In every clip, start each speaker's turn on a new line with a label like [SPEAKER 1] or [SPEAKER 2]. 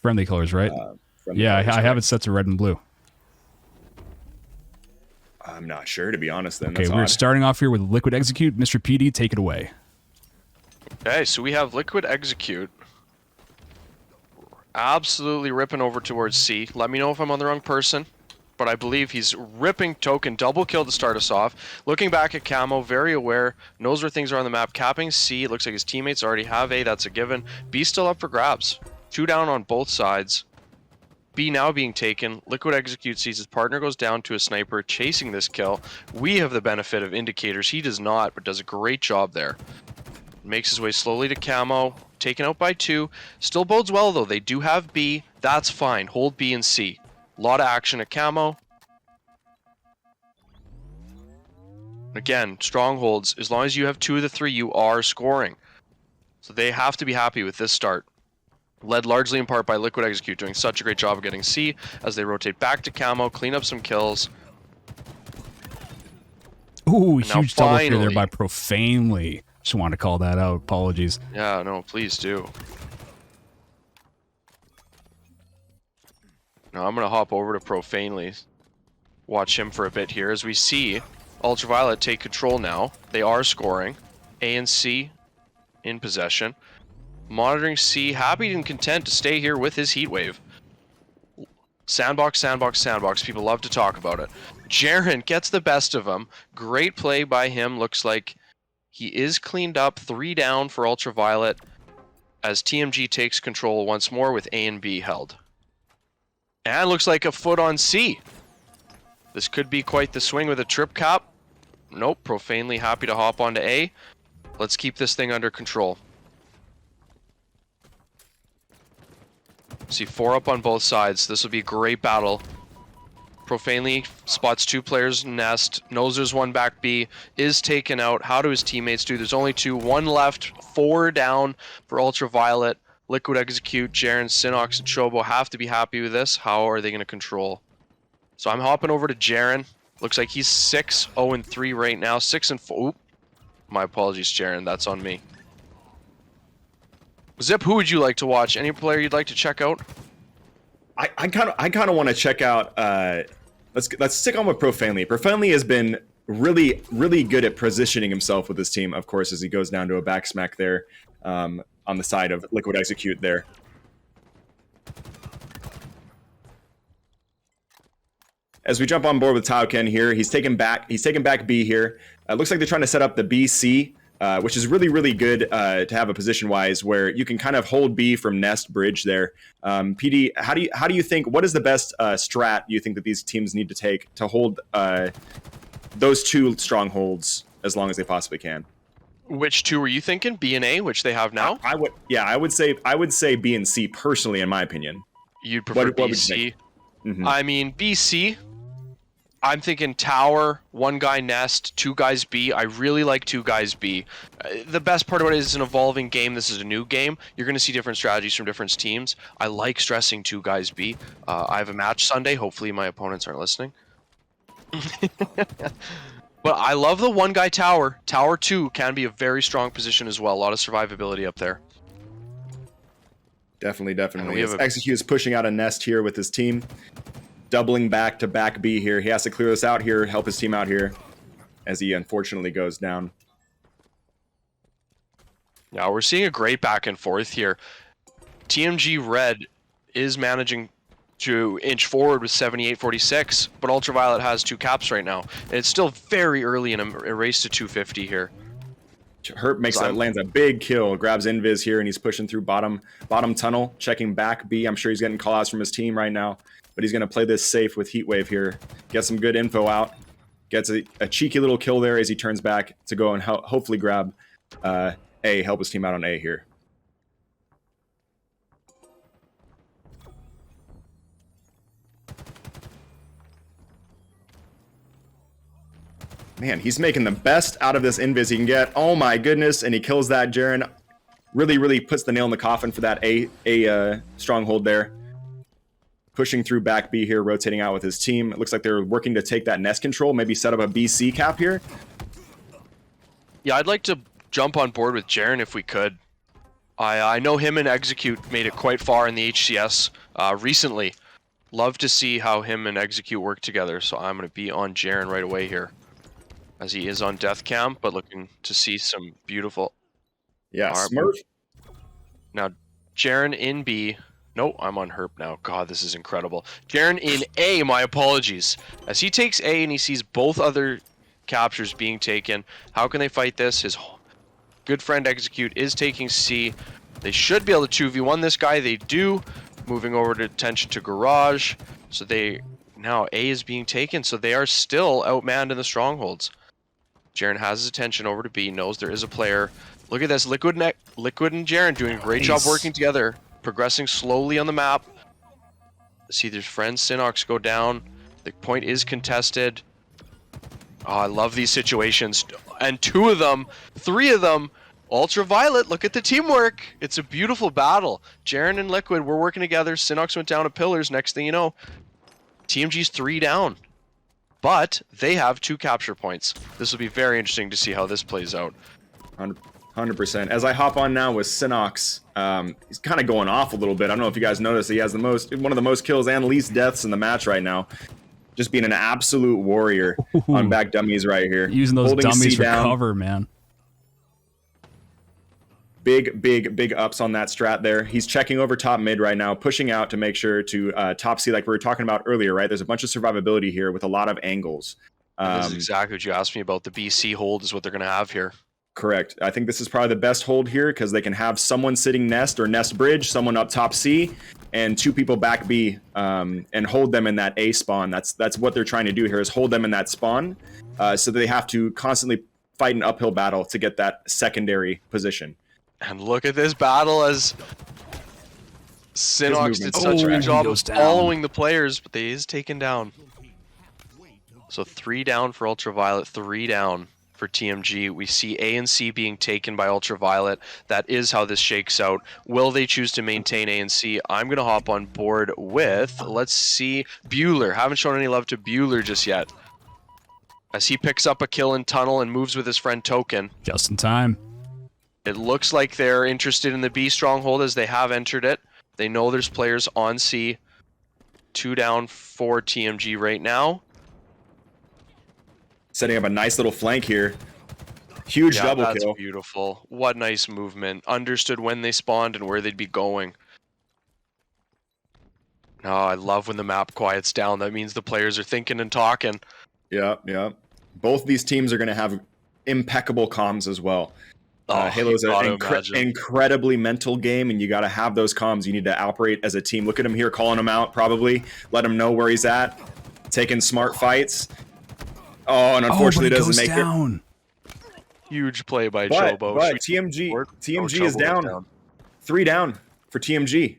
[SPEAKER 1] Friendly colors, right?
[SPEAKER 2] Friendly
[SPEAKER 1] Yeah,
[SPEAKER 2] colors,
[SPEAKER 1] I have it
[SPEAKER 2] correct.
[SPEAKER 1] set to red and blue.
[SPEAKER 2] I'm not sure, to be honest. Then
[SPEAKER 1] Okay,
[SPEAKER 2] that's
[SPEAKER 1] we're
[SPEAKER 2] odd.
[SPEAKER 1] starting off here with Liquid Execute. Mr. PD, take it away.
[SPEAKER 3] Okay, so we have Liquid Execute. Absolutely ripping over towards C. Let me know if I'm on the wrong person, but I believe he's ripping token, double kill to start us off. Looking back at Camo, very aware, knows where things are on the map. Capping C, it looks like his teammates already have A, that's a given. B still up for grabs. 2 down on both sides. B now being taken. Liquid Execute sees his partner goes down to a sniper, chasing this kill. We have the benefit of indicators. He does not, but does a great job there. Makes his way slowly to Camo, taken out by 2. Still bodes well though, they do have B, that's fine, hold B and C. A lot of action at Camo. Again, strongholds, as long as you have 2 of the 3, you are scoring. So they have to be happy with this start. Led largely in part by Liquid Execute, doing such a great job of getting C as they rotate back to Camo, clean up some kills.
[SPEAKER 1] Ooh,
[SPEAKER 3] And now
[SPEAKER 1] huge double kill there
[SPEAKER 3] finally-
[SPEAKER 1] by Profanely. Just wanted to call that out. Apologies.
[SPEAKER 3] Yeah, no, please do. Now I'm going to hop over to Profanely. Watch him for a bit here as we see Ultraviolet take control now. They are scoring. A and C in possession. Monitoring C, happy and content to stay here with his heat wave. Sandbox, sandbox, sandbox. People love to talk about it. Jaren gets the best of him. Great play by him. Looks like he is cleaned up. 3 down for Ultraviolet as TMG takes control once more with A and B held. And looks like a foot on C. This could be quite the swing with a trip cap. Nope, Profanely happy to hop onto A. Let's keep this thing under control. See 4 up on both sides. This will be a great battle. Profanely spots 2 players nest, knows there's one back B, is taken out. How do his teammates do? There's only 2, 1 left, 4 down for Ultraviolet. Liquid Execute, Jaren, Sinox, and Chobo have to be happy with this. How are they going to control? So I'm hopping over to Jaren. Looks like he's 6-0-3 right now. 6-4. Oop. My apologies, Jaren. That's on me. Zip, who would you like to watch? Any player you'd like to check out?
[SPEAKER 2] I kind of want to check out. Let's stick on with Profanely. Profanely has been really good at positioning himself with his team. Of course, as he goes down to a back smack there on the side of Liquid Execute there. As we jump on board with Tauken here, he's taken back B here. Looks like they're trying to set up the BC. Which is really good to have a position-wise where you can kind of hold B from Nest Bridge there. PD, how do you think, what is the best strat you think that these teams need to take to hold those 2 strongholds as long as they possibly can?
[SPEAKER 3] Which 2 were you thinking? B and A, which they have now?
[SPEAKER 2] I would say B and C personally, in my opinion.
[SPEAKER 3] You'd prefer
[SPEAKER 2] What would you
[SPEAKER 3] BC?
[SPEAKER 2] think? Mm-hmm.
[SPEAKER 3] I mean, BC. I'm thinking tower, 1 guy nest, 2 guys B. I really like 2 guys B. The best part about it is it's an evolving game. This is a new game. You're going to see different strategies from different teams. I like stressing 2 guys B. I have a match Sunday. Hopefully my opponents aren't listening. But I love the 1 guy tower. Tower 2 can be a very strong position as well. A lot of survivability up there.
[SPEAKER 2] Definitely. Execute is pushing out a nest here with his team. Doubling back to back B here. He has to clear this out here, help his team out here, as he unfortunately goes down.
[SPEAKER 3] Yeah, we're seeing a great back and forth here. TMG Red is managing to inch forward with 78-46, but Ultraviolet has 2 caps right now. And it's still very early in a race to 250 here.
[SPEAKER 2] Herp lands a big kill, grabs Invis here, and he's pushing through bottom tunnel, checking back B. I'm sure he's getting call-outs from his team right now. But he's going to play this safe with Heatwave here. Get some good info out. Gets a cheeky little kill there as he turns back to go and hopefully grab A, help his team out on A here. Man, he's making the best out of this invis he can get. Oh my goodness, and he kills that. Jaren really puts the nail in the coffin for that A stronghold there. Pushing through back B here, rotating out with his team. It looks like they're working to take that nest control, maybe set up a BC cap here.
[SPEAKER 3] Yeah, I'd like to jump on board with Jaren if we could. I know him and Execute made it quite far in the HCS recently. Love to see how him and Execute work together, so I'm going to be on Jaren right away here. As he is on death cam, but looking to see some beautiful...
[SPEAKER 2] Yeah,
[SPEAKER 3] Alright,
[SPEAKER 2] Smurf.
[SPEAKER 3] Now, Jaren in B. No, I'm on Herp now. God, this is incredible. Jaren in A, my apologies. As he takes A and he sees both other captures being taken, how can they fight this? His good friend Execute is taking C. They should be able to 2v1 this guy. They do. Moving over to attention to Garage. So now A is being taken, so they are still outmanned in the strongholds. Jaren has his attention over to B, knows there is a player. Look at this, Liquid and Jaren doing a great job working together, progressing slowly on the map. See their friend Synox go down. The point is contested. Oh, I love these situations. And 2 of them, 3 of them, Ultraviolet, look at the teamwork. It's a beautiful battle. Jaren and Liquid were working together. Synox went down to pillars. Next thing you know, TMG's 3 down. But they have 2 capture points. This will be very interesting to see how this plays out.
[SPEAKER 2] 100%. As I hop on now with Synox, he's kind of going off a little bit. I don't know if you guys noticed, he has one of the most kills and least deaths in the match right now. Just being an absolute warrior on back dummies right here.
[SPEAKER 1] Using those dummies for cover, man.
[SPEAKER 2] Big ups on that strat there. He's checking over top mid right now, pushing out to make sure to top C like we were talking about earlier, right? There's a bunch of survivability here with a lot of angles.
[SPEAKER 3] This is exactly what you asked me about. The BC hold is what they're going to have here.
[SPEAKER 2] Correct. I think this is probably the best hold here because they can have someone sitting nest or nest bridge, someone up top C, and 2 people back B, and hold them in that A spawn. That's what they're trying to do here is hold them in that spawn, so they have to constantly fight an uphill battle to get that secondary position.
[SPEAKER 3] And look at this battle as Synox did such a good job of following the players, but they is taken down. So 3 down for Ultraviolet, 3 down for TMG. We see A and C being taken by Ultraviolet. That is how this shakes out. Will they choose to maintain A and C? I'm going to hop on board with, let's see, Bueller. Haven't shown any love to Bueller just yet. As he picks up a kill in tunnel and moves with his friend Token.
[SPEAKER 1] Just in time.
[SPEAKER 3] It looks like they're interested in the B stronghold as they have entered it. They know there's players on C. 2 down for TMG right now.
[SPEAKER 2] Setting up a nice little flank here. Huge double kill.
[SPEAKER 3] That's beautiful. What nice movement. Understood when they spawned and where they'd be going. Oh, I love when the map quiets down. That means the players are thinking and talking.
[SPEAKER 2] Yeah. Both these teams are going to have impeccable comms as well. Halo's an incredibly mental game, and you got to have those comms. You need to operate as a team. Look at him here, calling him out, probably. Let him know where he's at. Taking smart fights. Oh, and unfortunately doesn't make it.
[SPEAKER 3] Huge play by Chobo.
[SPEAKER 2] But TMG is down. 3 down for TMG.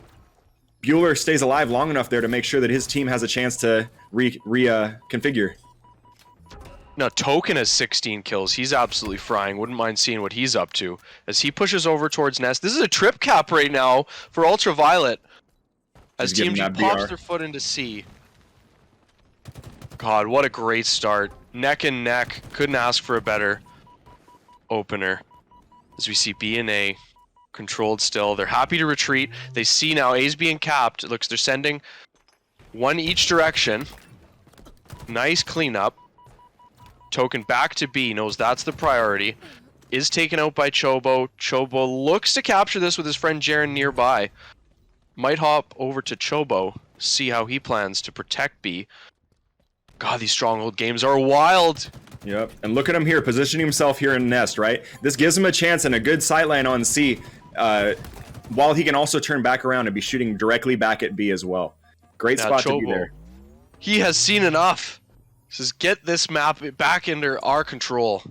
[SPEAKER 2] Bueller stays alive long enough there to make sure that his team has a chance to reconfigure.
[SPEAKER 3] Now, Token has 16 kills. He's absolutely frying. Wouldn't mind seeing what he's up to. As he pushes over towards Nest. This is a trip cap right now for Ultraviolet. As TMG pops their foot into C. God, what a great start. Neck and neck. Couldn't ask for a better opener. As we see B and A controlled still. They're happy to retreat. They see now A's being capped. It looks they're sending 1 each direction. Nice cleanup. Token back to B, knows that's the priority. Is taken out by Chobo. Chobo looks to capture this with his friend Jaren nearby. Might hop over to Chobo, see how he plans to protect B. God, these stronghold games are wild.
[SPEAKER 2] Yep, and look at him here, positioning himself here in Nest, right? This gives him a chance and a good sightline on C, while he can also turn back around and be shooting directly back at B as well. Great spot to be there.
[SPEAKER 3] He has seen enough. Says, get this map back under our control.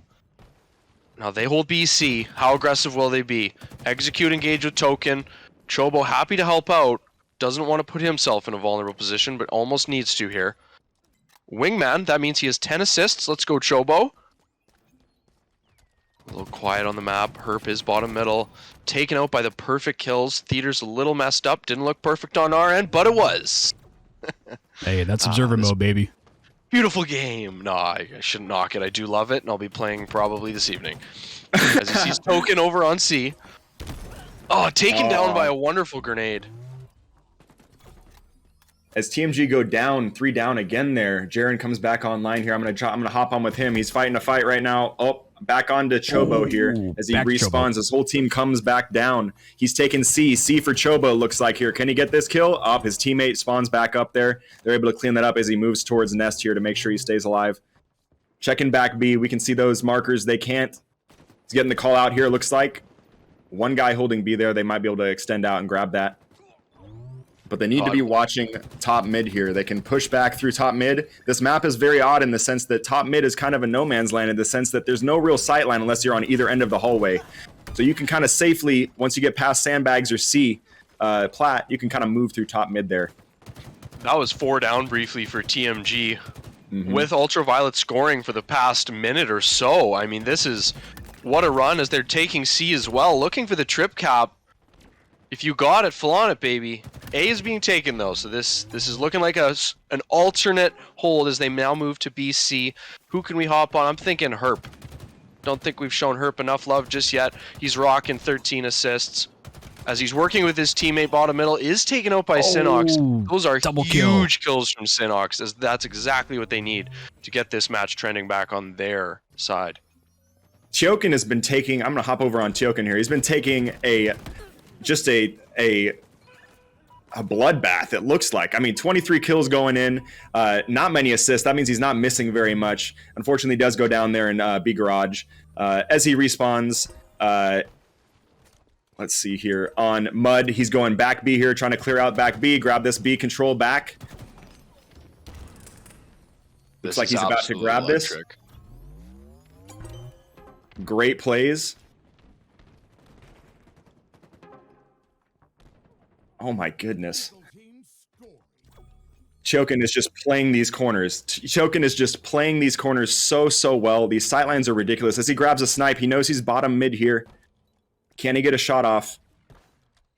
[SPEAKER 3] Now they hold BC. How aggressive will they be? Execute engage with Token. Chobo happy to help out. Doesn't want to put himself in a vulnerable position, but almost needs to here. Wingman, that means he has 10 assists. Let's go, Chobo. A little quiet on the map. Herp is bottom middle. Taken out by the perfect kills. Theater's a little messed up. Didn't look perfect on our end, but it was.
[SPEAKER 1] Hey, that's observer mode, baby.
[SPEAKER 3] Beautiful game. No, I shouldn't knock it. I do love it, and I'll be playing probably this evening. As he sees Token over on C. Oh, taken down by a wonderful grenade.
[SPEAKER 2] As TMG go down, 3 down again there. Jaren comes back online here. I'm gonna hop on with him. He's fighting a fight right now. Oh, back onto Chobo here as he respawns. His whole team comes back down. He's taking C. C for Chobo looks like here. Can he get this kill? Up, his teammate spawns back up there. They're able to clean that up as he moves towards Nest here to make sure he stays alive. Checking back B. We can see those markers. They can't. He's getting the call out here, looks like. One guy holding B there. They might be able to extend out and grab that. But they need to be watching top mid here. They can push back through top mid. This map is very odd in the sense that top mid is kind of a no man's land in the sense that there's no real sight line unless you're on either end of the hallway. So you can kind of safely, once you get past sandbags or C, plat, you can kind of move through top mid there.
[SPEAKER 3] That was 4 down briefly for TMG. With Ultraviolet scoring for the past minute or so. I mean, this is what a run as they're taking C as well. Looking for the trip cap. If you got it, full on it, baby. A is being taken though, so this is looking like an alternate hold as they now move to BC. Who can we hop on? I'm thinking Herp. Don't think we've shown Herp enough love just yet. He's rocking 13 assists. As he's working with his teammate bottom middle, is taken out by Synox. Those are huge kills from Synox, as that's exactly what they need to get this match trending back on their side.
[SPEAKER 2] Tiokin has been taking, I'm going to hop over on Tiokin here. He's been taking just a bloodbath, it looks like. I mean, 23 kills going in, not many assists. That means he's not missing very much. Unfortunately, he does go down there in B garage. As he respawns, let's see here, on Mud, he's going back B here, trying to clear out back B, grab this B control back. Looks like he's about to grab this. Great plays. Oh my goodness. Chokin is just playing these corners. Chokin is just playing these corners so well. These sightlines are ridiculous. As he grabs a snipe, he knows he's bottom mid here. Can he get a shot off?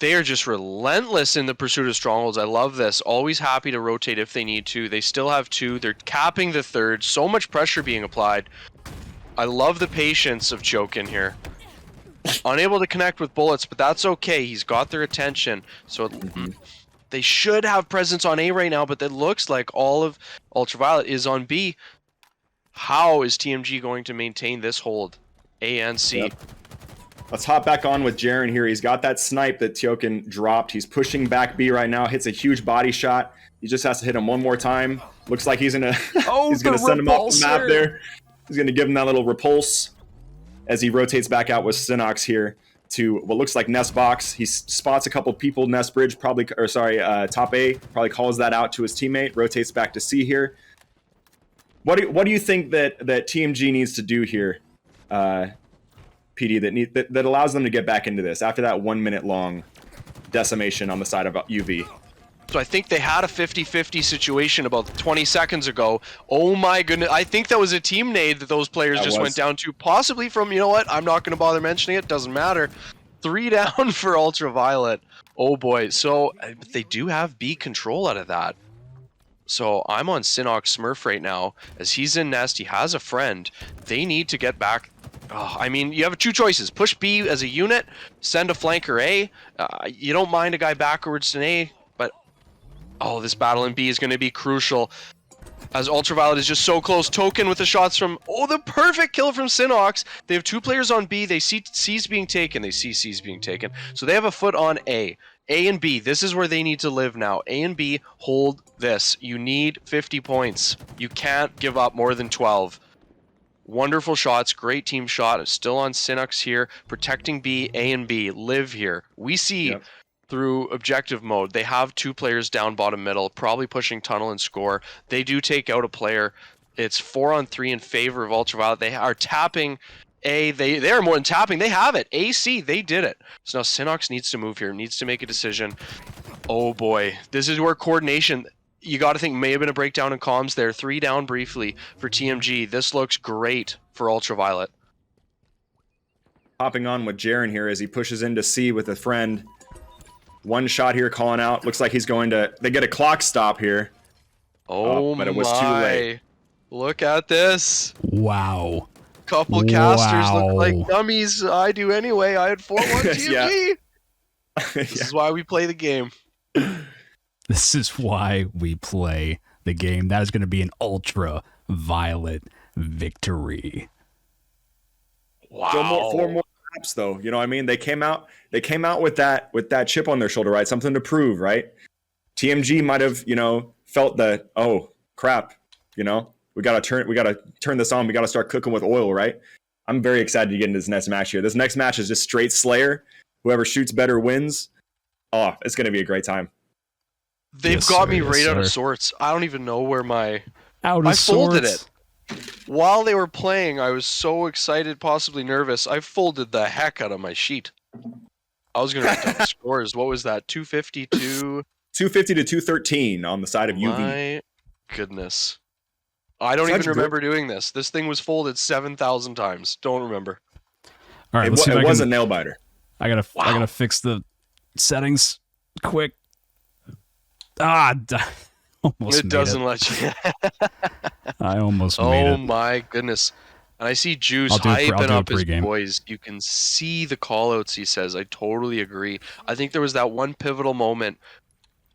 [SPEAKER 3] They are just relentless in the pursuit of strongholds. I love this. Always happy to rotate if they need to. They still have 2. They're capping the 3rd. So much pressure being applied. I love the patience of Chokin here. Unable to connect with bullets, but that's okay. He's got their attention. So they should have presence on A right now, but it looks like all of Ultraviolet is on B. How is TMG going to maintain this hold? A and C.
[SPEAKER 2] Yep. Let's hop back on with Jaren here. He's got that snipe that Tiokin dropped. He's pushing back B right now. Hits a huge body shot. He just has to hit him one more time. Looks like he's gonna he's gonna send him off the map there. He's gonna give him that little repulse as he rotates back out with Synox here to what looks like Nest box. He spots a couple people Nest bridge, probably, or sorry, top A, probably calls that out to his teammate, rotates back to C here. What do you think that TMG needs to do here, PD, that allows them to get back into this after that 1 minute long decimation on the side of UV?
[SPEAKER 3] So I think they had a 50-50 situation about 20 seconds ago. Oh my goodness. I think that was a team nade that those players just went down to. Possibly from, you know what, I'm not going to bother mentioning it. Doesn't matter. 3 down for Ultraviolet. Oh boy. So they do have B control out of that. So I'm on Synox Smurf right now. As he's in Nest, he has a friend. They need to get back. Oh, I mean, you have 2 choices. Push B as a unit, send a flanker A. You don't mind a guy backwards in A, but oh, this battle in B is going to be crucial. As Ultraviolet is just so close. Token with the shots from, oh, the perfect kill from Synox. They have 2 players on B. They see C's being taken. They see C's being taken. So they have a foot on A. A and B, this is where they need to live now. A and B, hold this. You need 50 points. You can't give up more than 12. Wonderful shots, great team shot. Still on Synox here, protecting B, A and B, live here. We see through objective mode, they have 2 players down bottom middle, probably pushing tunnel and score. They do take out a player. It's 4-on-3 in favor of Ultraviolet. They are tapping A, they are more than tapping. They have it. AC, they did it. So now Synox needs to move here, needs to make a decision. Oh boy, this is where coordination, you got to think may have been a breakdown in comms there. 3 down briefly for TMG. This looks great for Ultraviolet.
[SPEAKER 2] Hopping on with Jaren here as he pushes into C with a friend. 1 shot here calling out. Looks like he's going to, they get a clock stop here.
[SPEAKER 3] Oh
[SPEAKER 2] but it was too late.
[SPEAKER 3] Look at this.
[SPEAKER 1] Wow.
[SPEAKER 3] Couple casters look like dummies. I do anyway. I had 4-1 TMG.
[SPEAKER 2] Yeah.
[SPEAKER 3] This is why we play the game.
[SPEAKER 1] This is why we play the game. That is going to be an ultra-violet victory.
[SPEAKER 3] Wow.
[SPEAKER 2] So four more laps, though. You know what I mean? They came out with that chip on their shoulder, right? Something to prove, right? TMG might have, felt that, oh crap, we gotta turn this on. We gotta start cooking with oil, right? I'm very excited to get into this next match here. This next match is just straight Slayer. Whoever shoots better wins. Oh, it's gonna be a great time.
[SPEAKER 3] They've got me right out of sorts. I don't even know where my...
[SPEAKER 1] I
[SPEAKER 3] folded it. While they were playing, I was so excited, possibly nervous. I folded the heck out of my sheet. I was going to write down the scores. What was that? 250 to...
[SPEAKER 2] 250 to 213 on the side of UV.
[SPEAKER 3] My goodness. I don't even remember doing this. This thing was folded 7,000 times. Don't remember.
[SPEAKER 1] All right,
[SPEAKER 2] it was a nail biter.
[SPEAKER 1] I gotta fix the settings quick. Almost
[SPEAKER 3] it doesn't let you.
[SPEAKER 1] I almost made it.
[SPEAKER 3] Oh my goodness. And I see Juice hyping up his boys. You can see the callouts, he says. I totally agree. I think there was that one pivotal moment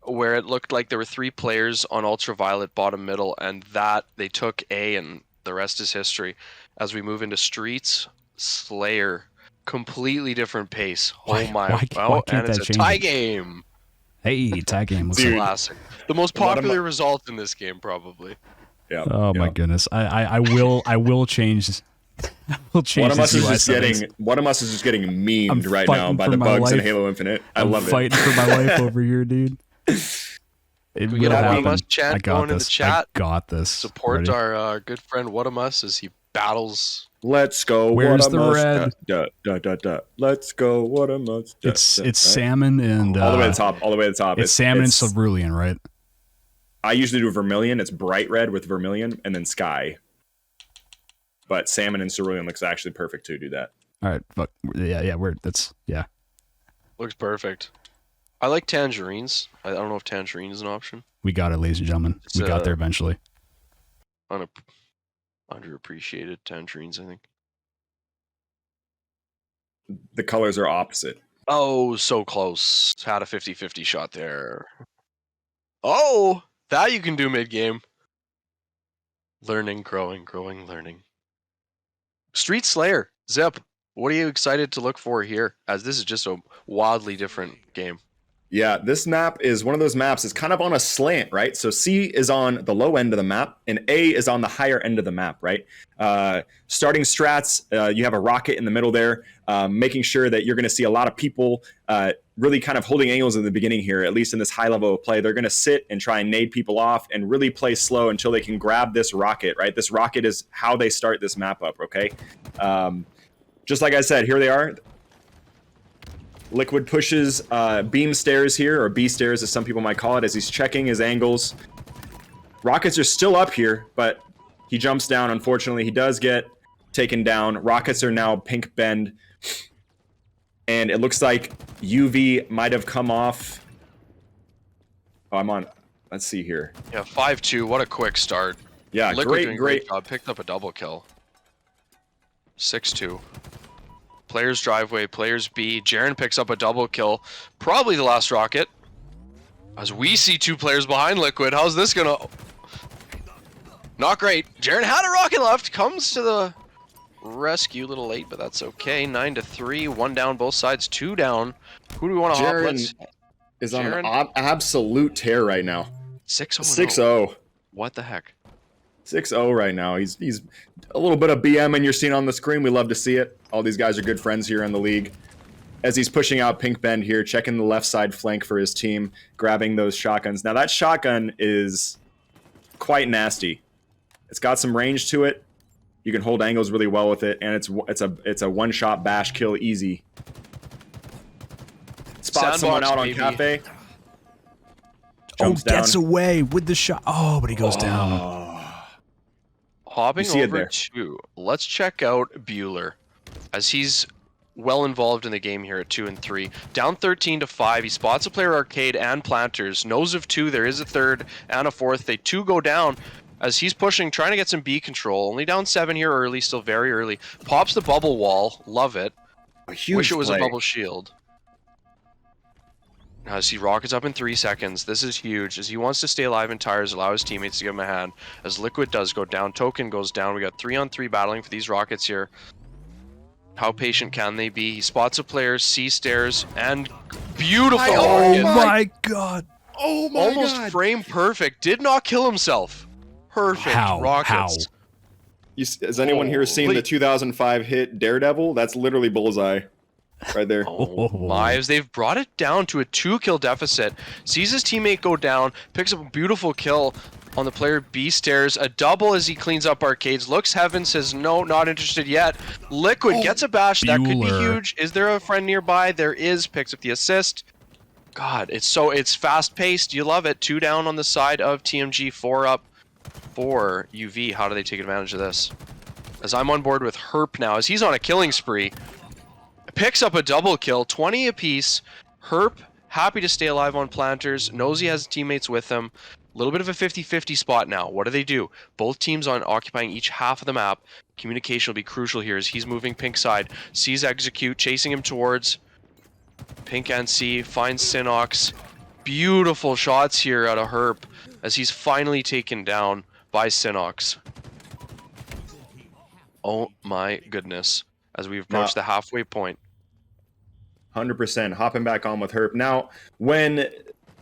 [SPEAKER 3] where it looked like there were 3 players on Ultraviolet bottom middle, and that they took A, and the rest is history. As we move into Streets, Slayer, completely different pace.
[SPEAKER 1] Why can't
[SPEAKER 3] it's a tie game.
[SPEAKER 1] Hey, tie game looks
[SPEAKER 3] classic. The most popular result in this game, probably.
[SPEAKER 2] Yeah.
[SPEAKER 1] Oh my goodness. I will change. I will change.
[SPEAKER 2] One of us is just getting memed right now by the bugs in Halo Infinite. I'm fighting
[SPEAKER 1] for my life over here, dude.
[SPEAKER 3] It will happen. Us chant going in the chat.
[SPEAKER 1] I got this.
[SPEAKER 3] Support our good friend Whatamus as he battles.
[SPEAKER 2] Let's go.
[SPEAKER 1] Where's the red?
[SPEAKER 2] Let's go. Whatamus.
[SPEAKER 1] It's salmon and
[SPEAKER 2] all the way to the top.
[SPEAKER 1] It's salmon and cerulean, right?
[SPEAKER 2] I usually do vermilion. It's bright red with vermilion and then sky. But salmon and cerulean looks actually perfect to do that.
[SPEAKER 1] All right, fuck. Yeah.
[SPEAKER 3] Looks perfect. I like tangerines. I don't know if tangerine is an option.
[SPEAKER 1] We got it, ladies and gentlemen. We got there eventually.
[SPEAKER 3] Underappreciated tangerines, I think.
[SPEAKER 2] The colors are opposite.
[SPEAKER 3] Oh, so close. Had a 50-50 shot there. Oh, that you can do mid-game. Learning, growing, learning. Street Slayer, Zip. What are you excited to look for here? As this is just a wildly different game.
[SPEAKER 2] Yeah, this map is one of those maps. It's kind of on a slant, right? So C is on the low end of the map, and A is on the higher end of the map, right? Starting strats, you have a rocket in the middle there, making sure that you're going to see a lot of people really kind of holding angles in the beginning here, at least in this high level of play. They're going to sit and try and nade people off and really play slow until they can grab this rocket, right? This rocket is how they start this map up, okay? Just like I said, here they are. Liquid pushes beam stairs here, or B stairs as some people might call it, as he's checking his angles. Rockets are still up here, but he jumps down. Unfortunately, he does get taken down. Rockets are now pink bend. And it looks like UV might have come off. Oh, I'm on. Let's see here.
[SPEAKER 3] Yeah, 5-2. What a quick start.
[SPEAKER 2] Yeah,
[SPEAKER 3] Liquid doing great job. Picked up a double kill. 6-2. Players driveway, players B. Jaren picks up a double kill. Probably the last rocket. As we see 2 players behind Liquid. How's this gonna... Not great. Jaren had a rocket left. Comes to the rescue. A little late, but that's okay. 9-3. 1 down, both sides. 2 down. Who do we want to hop?
[SPEAKER 2] Jaren is on an absolute tear right now.
[SPEAKER 3] 6-0.
[SPEAKER 2] 6-0.
[SPEAKER 3] What the heck?
[SPEAKER 2] 6-0 right now. He's a little bit of BM and you're seeing on the screen. We love to see it. All these guys are good friends here in the league. As he's pushing out Pink Bend here, checking the left side flank for his team, grabbing those shotguns. Now that shotgun is quite nasty. It's got some range to it. You can hold angles really well with it, and it's a one-shot bash kill easy. Spots someone out on Cafe.
[SPEAKER 1] Jumps down. Gets away with the shot. Oh, but he goes down.
[SPEAKER 3] Hopping over to, let's check out Bueller, as he's well involved in the game here at 2 and 3. Down 13-5. He spots a player arcade and planters. Knows of 2. There is a third and a fourth. They 2 go down as he's pushing, trying to get some B control. Only down 7 here early, still very early. Pops the bubble wall. Love it.
[SPEAKER 2] A huge
[SPEAKER 3] Wish it was
[SPEAKER 2] play.
[SPEAKER 3] a bubble shield. Now see Rockets up in 3 seconds. This is huge as he wants to stay alive in tires, allow his teammates to give him a hand. As Liquid does go down, Token goes down. We got 3-on-3 battling for these Rockets here. How patient can they be? He spots a player, C stairs, and beautiful.
[SPEAKER 1] Oh my god.
[SPEAKER 2] Oh my
[SPEAKER 3] Almost
[SPEAKER 2] god.
[SPEAKER 3] frame perfect. Did not kill himself. Perfect.
[SPEAKER 1] How?
[SPEAKER 3] Rockets.
[SPEAKER 2] Has anyone here seen the 2005 hit Daredevil? That's literally bullseye right there.
[SPEAKER 3] Oh my, as they've brought it down to a 2-kill deficit. Sees his teammate go down, picks up a beautiful kill on the player B stairs, a double as he cleans up arcades, looks heaven, says no, not interested yet. Liquid gets a bash, that could be huge. Is there a friend nearby? There is, picks up the assist. God, it's fast paced, you love it. 2 down on the side of TMG, 4 up for UV. How do they take advantage of this? As I'm on board with Herp now, as he's on a killing spree. Picks up a double kill, 20 apiece. Herp, happy to stay alive on planters, knows he has teammates with him. A little bit of a 50-50 spot now. What do? Both teams on occupying each half of the map. Communication will be crucial here as he's moving pink side. Sees execute, chasing him towards pink and C, finds Sinox. Beautiful shots here out of Herp as he's finally taken down by Sinox. Oh my goodness. As we approach the halfway point.
[SPEAKER 2] 100%. Hopping back on with Herp. Now, when,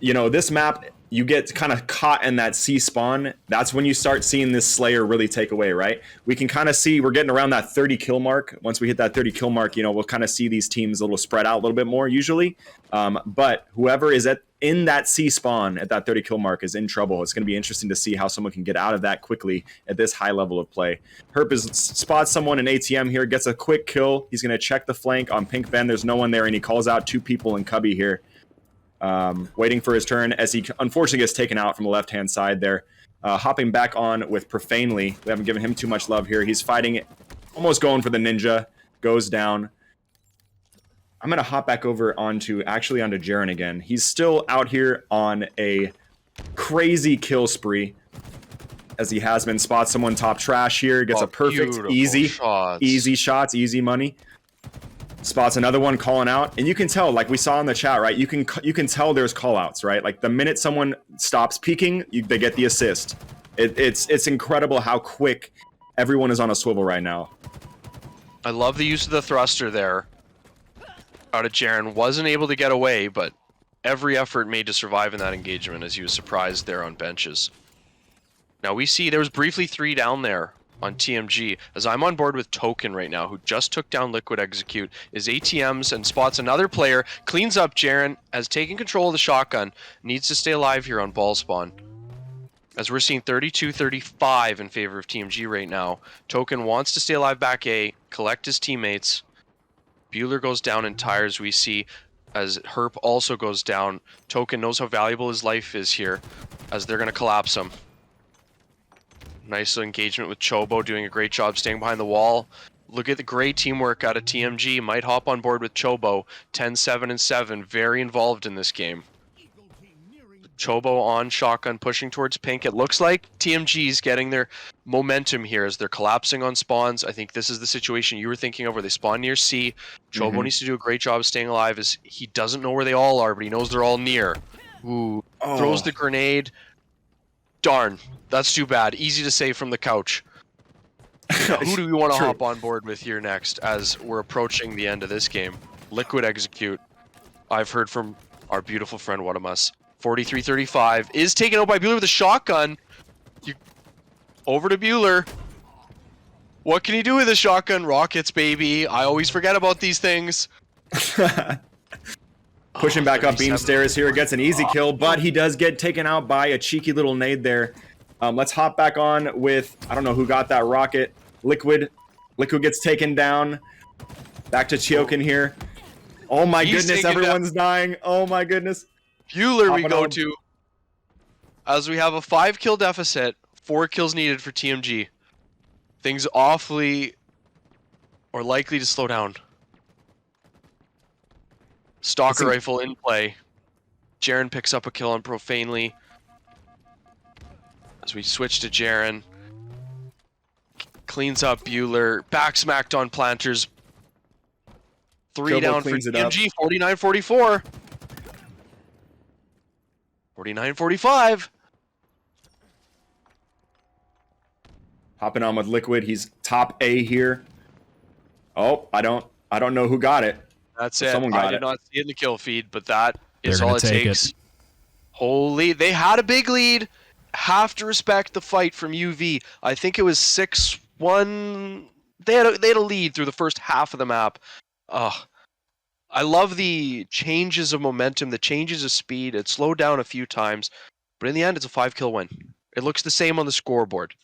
[SPEAKER 2] this map, you get kind of caught in that C spawn, that's when you start seeing this Slayer really take away, right? We can kind of see we're getting around that 30 kill mark. Once we hit that 30 kill mark, we'll kind of see these teams a little spread out a little bit more usually. But whoever is in that C spawn at that 30 kill mark is in trouble. It's going to be interesting to see how someone can get out of that quickly at this high level of play. Herp spots someone in ATM here, gets a quick kill. He's going to check the flank on Pink Ben. There's no one there, and he calls out 2 people in Cubby here. Waiting for his turn as he unfortunately gets taken out from the left-hand side there. Hopping back on with Profanely. We haven't given him too much love here. He's fighting, almost going for the ninja. Goes down. I'm going to hop back over onto Jaren again. He's still out here on a crazy kill spree, as he has been. Spots someone top trash here. Gets a perfect, easy shots, easy money. Spots another one calling out, and you can tell, like we saw in the chat, right? You can tell there's call outs, right? Like the minute someone stops peeking, they get the assist. It's incredible how quick everyone is on a swivel right now.
[SPEAKER 3] I love the use of the thruster there. Out of Jaren, wasn't able to get away, but every effort made to survive in that engagement as he was surprised there on benches. Now we see there was briefly 3 down there on TMG, as I'm on board with Token right now, who just took down Liquid Execute, is ATMs and spots another player, cleans up Jaren, has taken control of the shotgun, needs to stay alive here on ball spawn. As we're seeing 32-35 in favor of TMG right now. Token wants to stay alive back A, collect his teammates. Bueller goes down in tires, we see, as Herp also goes down. Token knows how valuable his life is here, as they're going to collapse him. Nice engagement with Chobo, doing a great job staying behind the wall. Look at the great teamwork out of TMG. Might hop on board with Chobo. 10-7-7, very involved in this game. Chobo on shotgun, pushing towards pink. It looks like TMG's getting their momentum here as they're collapsing on spawns. I think this is the situation you were thinking of, where they spawn near C. Chobo needs to do a great job of staying alive, as he doesn't know where they all are, but he knows they're all near. Ooh, throws the grenade. Darn, that's too bad. Easy to say from the couch. Now, who do we want to hop on board with here next as we're approaching the end of this game? Liquid Execute. I've heard from our beautiful friend Wadamus. 43-35 is taken out by Bueller with a shotgun. Over to Bueller. What can he do with a shotgun? Rockets, baby. I always forget about these things.
[SPEAKER 2] Pushing back up beam stairs here, gets an easy kill, but he does get taken out by a cheeky little nade there. Let's hop back on with, I don't know who got that rocket. Liquid gets taken down. Back to Chiokin here. Oh my goodness, everyone's dying. Oh my goodness.
[SPEAKER 3] Bueller we go to, as we have a 5-kill deficit, 4 kills needed for TMG. Things awfully or likely to slow down. Stalker rifle in play. Jaren picks up a kill on Profanely. As we switch to Jaren. Cleans up Bueller. Back smacked on Planters. 3 down for TMG, 49-44. 49-45.
[SPEAKER 2] Hopping on with Liquid. He's top A here. Oh, I don't know who got it.
[SPEAKER 3] That's it.
[SPEAKER 2] Someone
[SPEAKER 3] I
[SPEAKER 2] got
[SPEAKER 3] did
[SPEAKER 2] it.
[SPEAKER 3] not see it in the kill feed, but that is
[SPEAKER 1] They're
[SPEAKER 3] all
[SPEAKER 1] gonna
[SPEAKER 3] it
[SPEAKER 1] take
[SPEAKER 3] takes.
[SPEAKER 1] it.
[SPEAKER 3] Holy, they had a big lead. Have to respect the fight from UV. I think it was 6-1. They had a lead through the first half of the map. I love the changes of momentum, the changes of speed. It slowed down a few times, but in the end, it's a 5-kill win. It looks the same on the scoreboard.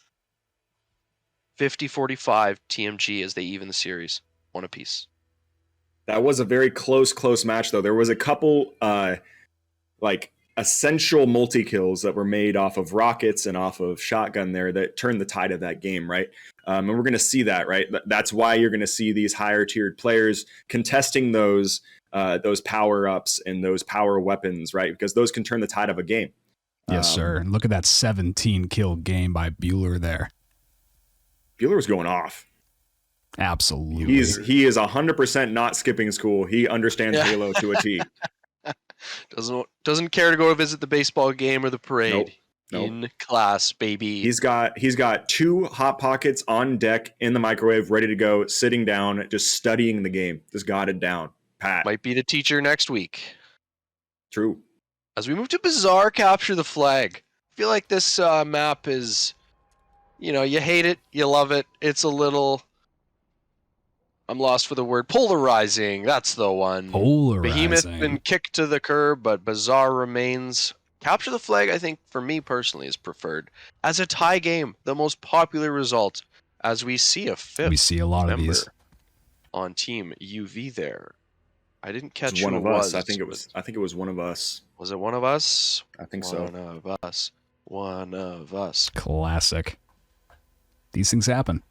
[SPEAKER 3] 50-45 TMG as they even the series, one apiece.
[SPEAKER 2] That was a very close match, though. There was a couple like essential multi-kills that were made off of rockets and off of shotgun there that turned the tide of that game, right? And we're going to see that, right? That's why you're going to see these higher tiered players contesting those power-ups and those power weapons, right? Because those can turn the tide of a game.
[SPEAKER 1] Yes, sir. And look at that 17-kill game by Bueller there.
[SPEAKER 2] Bueller was going off.
[SPEAKER 1] Absolutely.
[SPEAKER 2] He is 100% not skipping school. He understands Halo to a T.
[SPEAKER 3] Doesn't care to go visit the baseball game or the parade.
[SPEAKER 2] Nope.
[SPEAKER 3] In class, baby.
[SPEAKER 2] He's got 2 hot pockets on deck in the microwave, ready to go, sitting down, just studying the game. Just got it down. Pat.
[SPEAKER 3] Might be the teacher next week.
[SPEAKER 2] True.
[SPEAKER 3] As we move to Bizarre Capture the Flag. I feel like this map is, you hate it, you love it. It's a little, I'm lost for the word, polarizing. That's the one.
[SPEAKER 1] Polarizing.
[SPEAKER 3] Behemoth been kicked to the curb, but Bizarre remains. Capture the Flag, I think, for me personally, is preferred. As a tie game, the most popular result, as we see a fifth
[SPEAKER 1] We see a lot of these
[SPEAKER 3] on Team UV there. I didn't catch
[SPEAKER 2] one
[SPEAKER 3] who
[SPEAKER 2] of
[SPEAKER 3] it
[SPEAKER 2] us.
[SPEAKER 3] was.
[SPEAKER 2] I think it was one of us.
[SPEAKER 3] Was it one of us?
[SPEAKER 2] I think so.
[SPEAKER 3] One of us. One of us.
[SPEAKER 1] Classic. These things happen.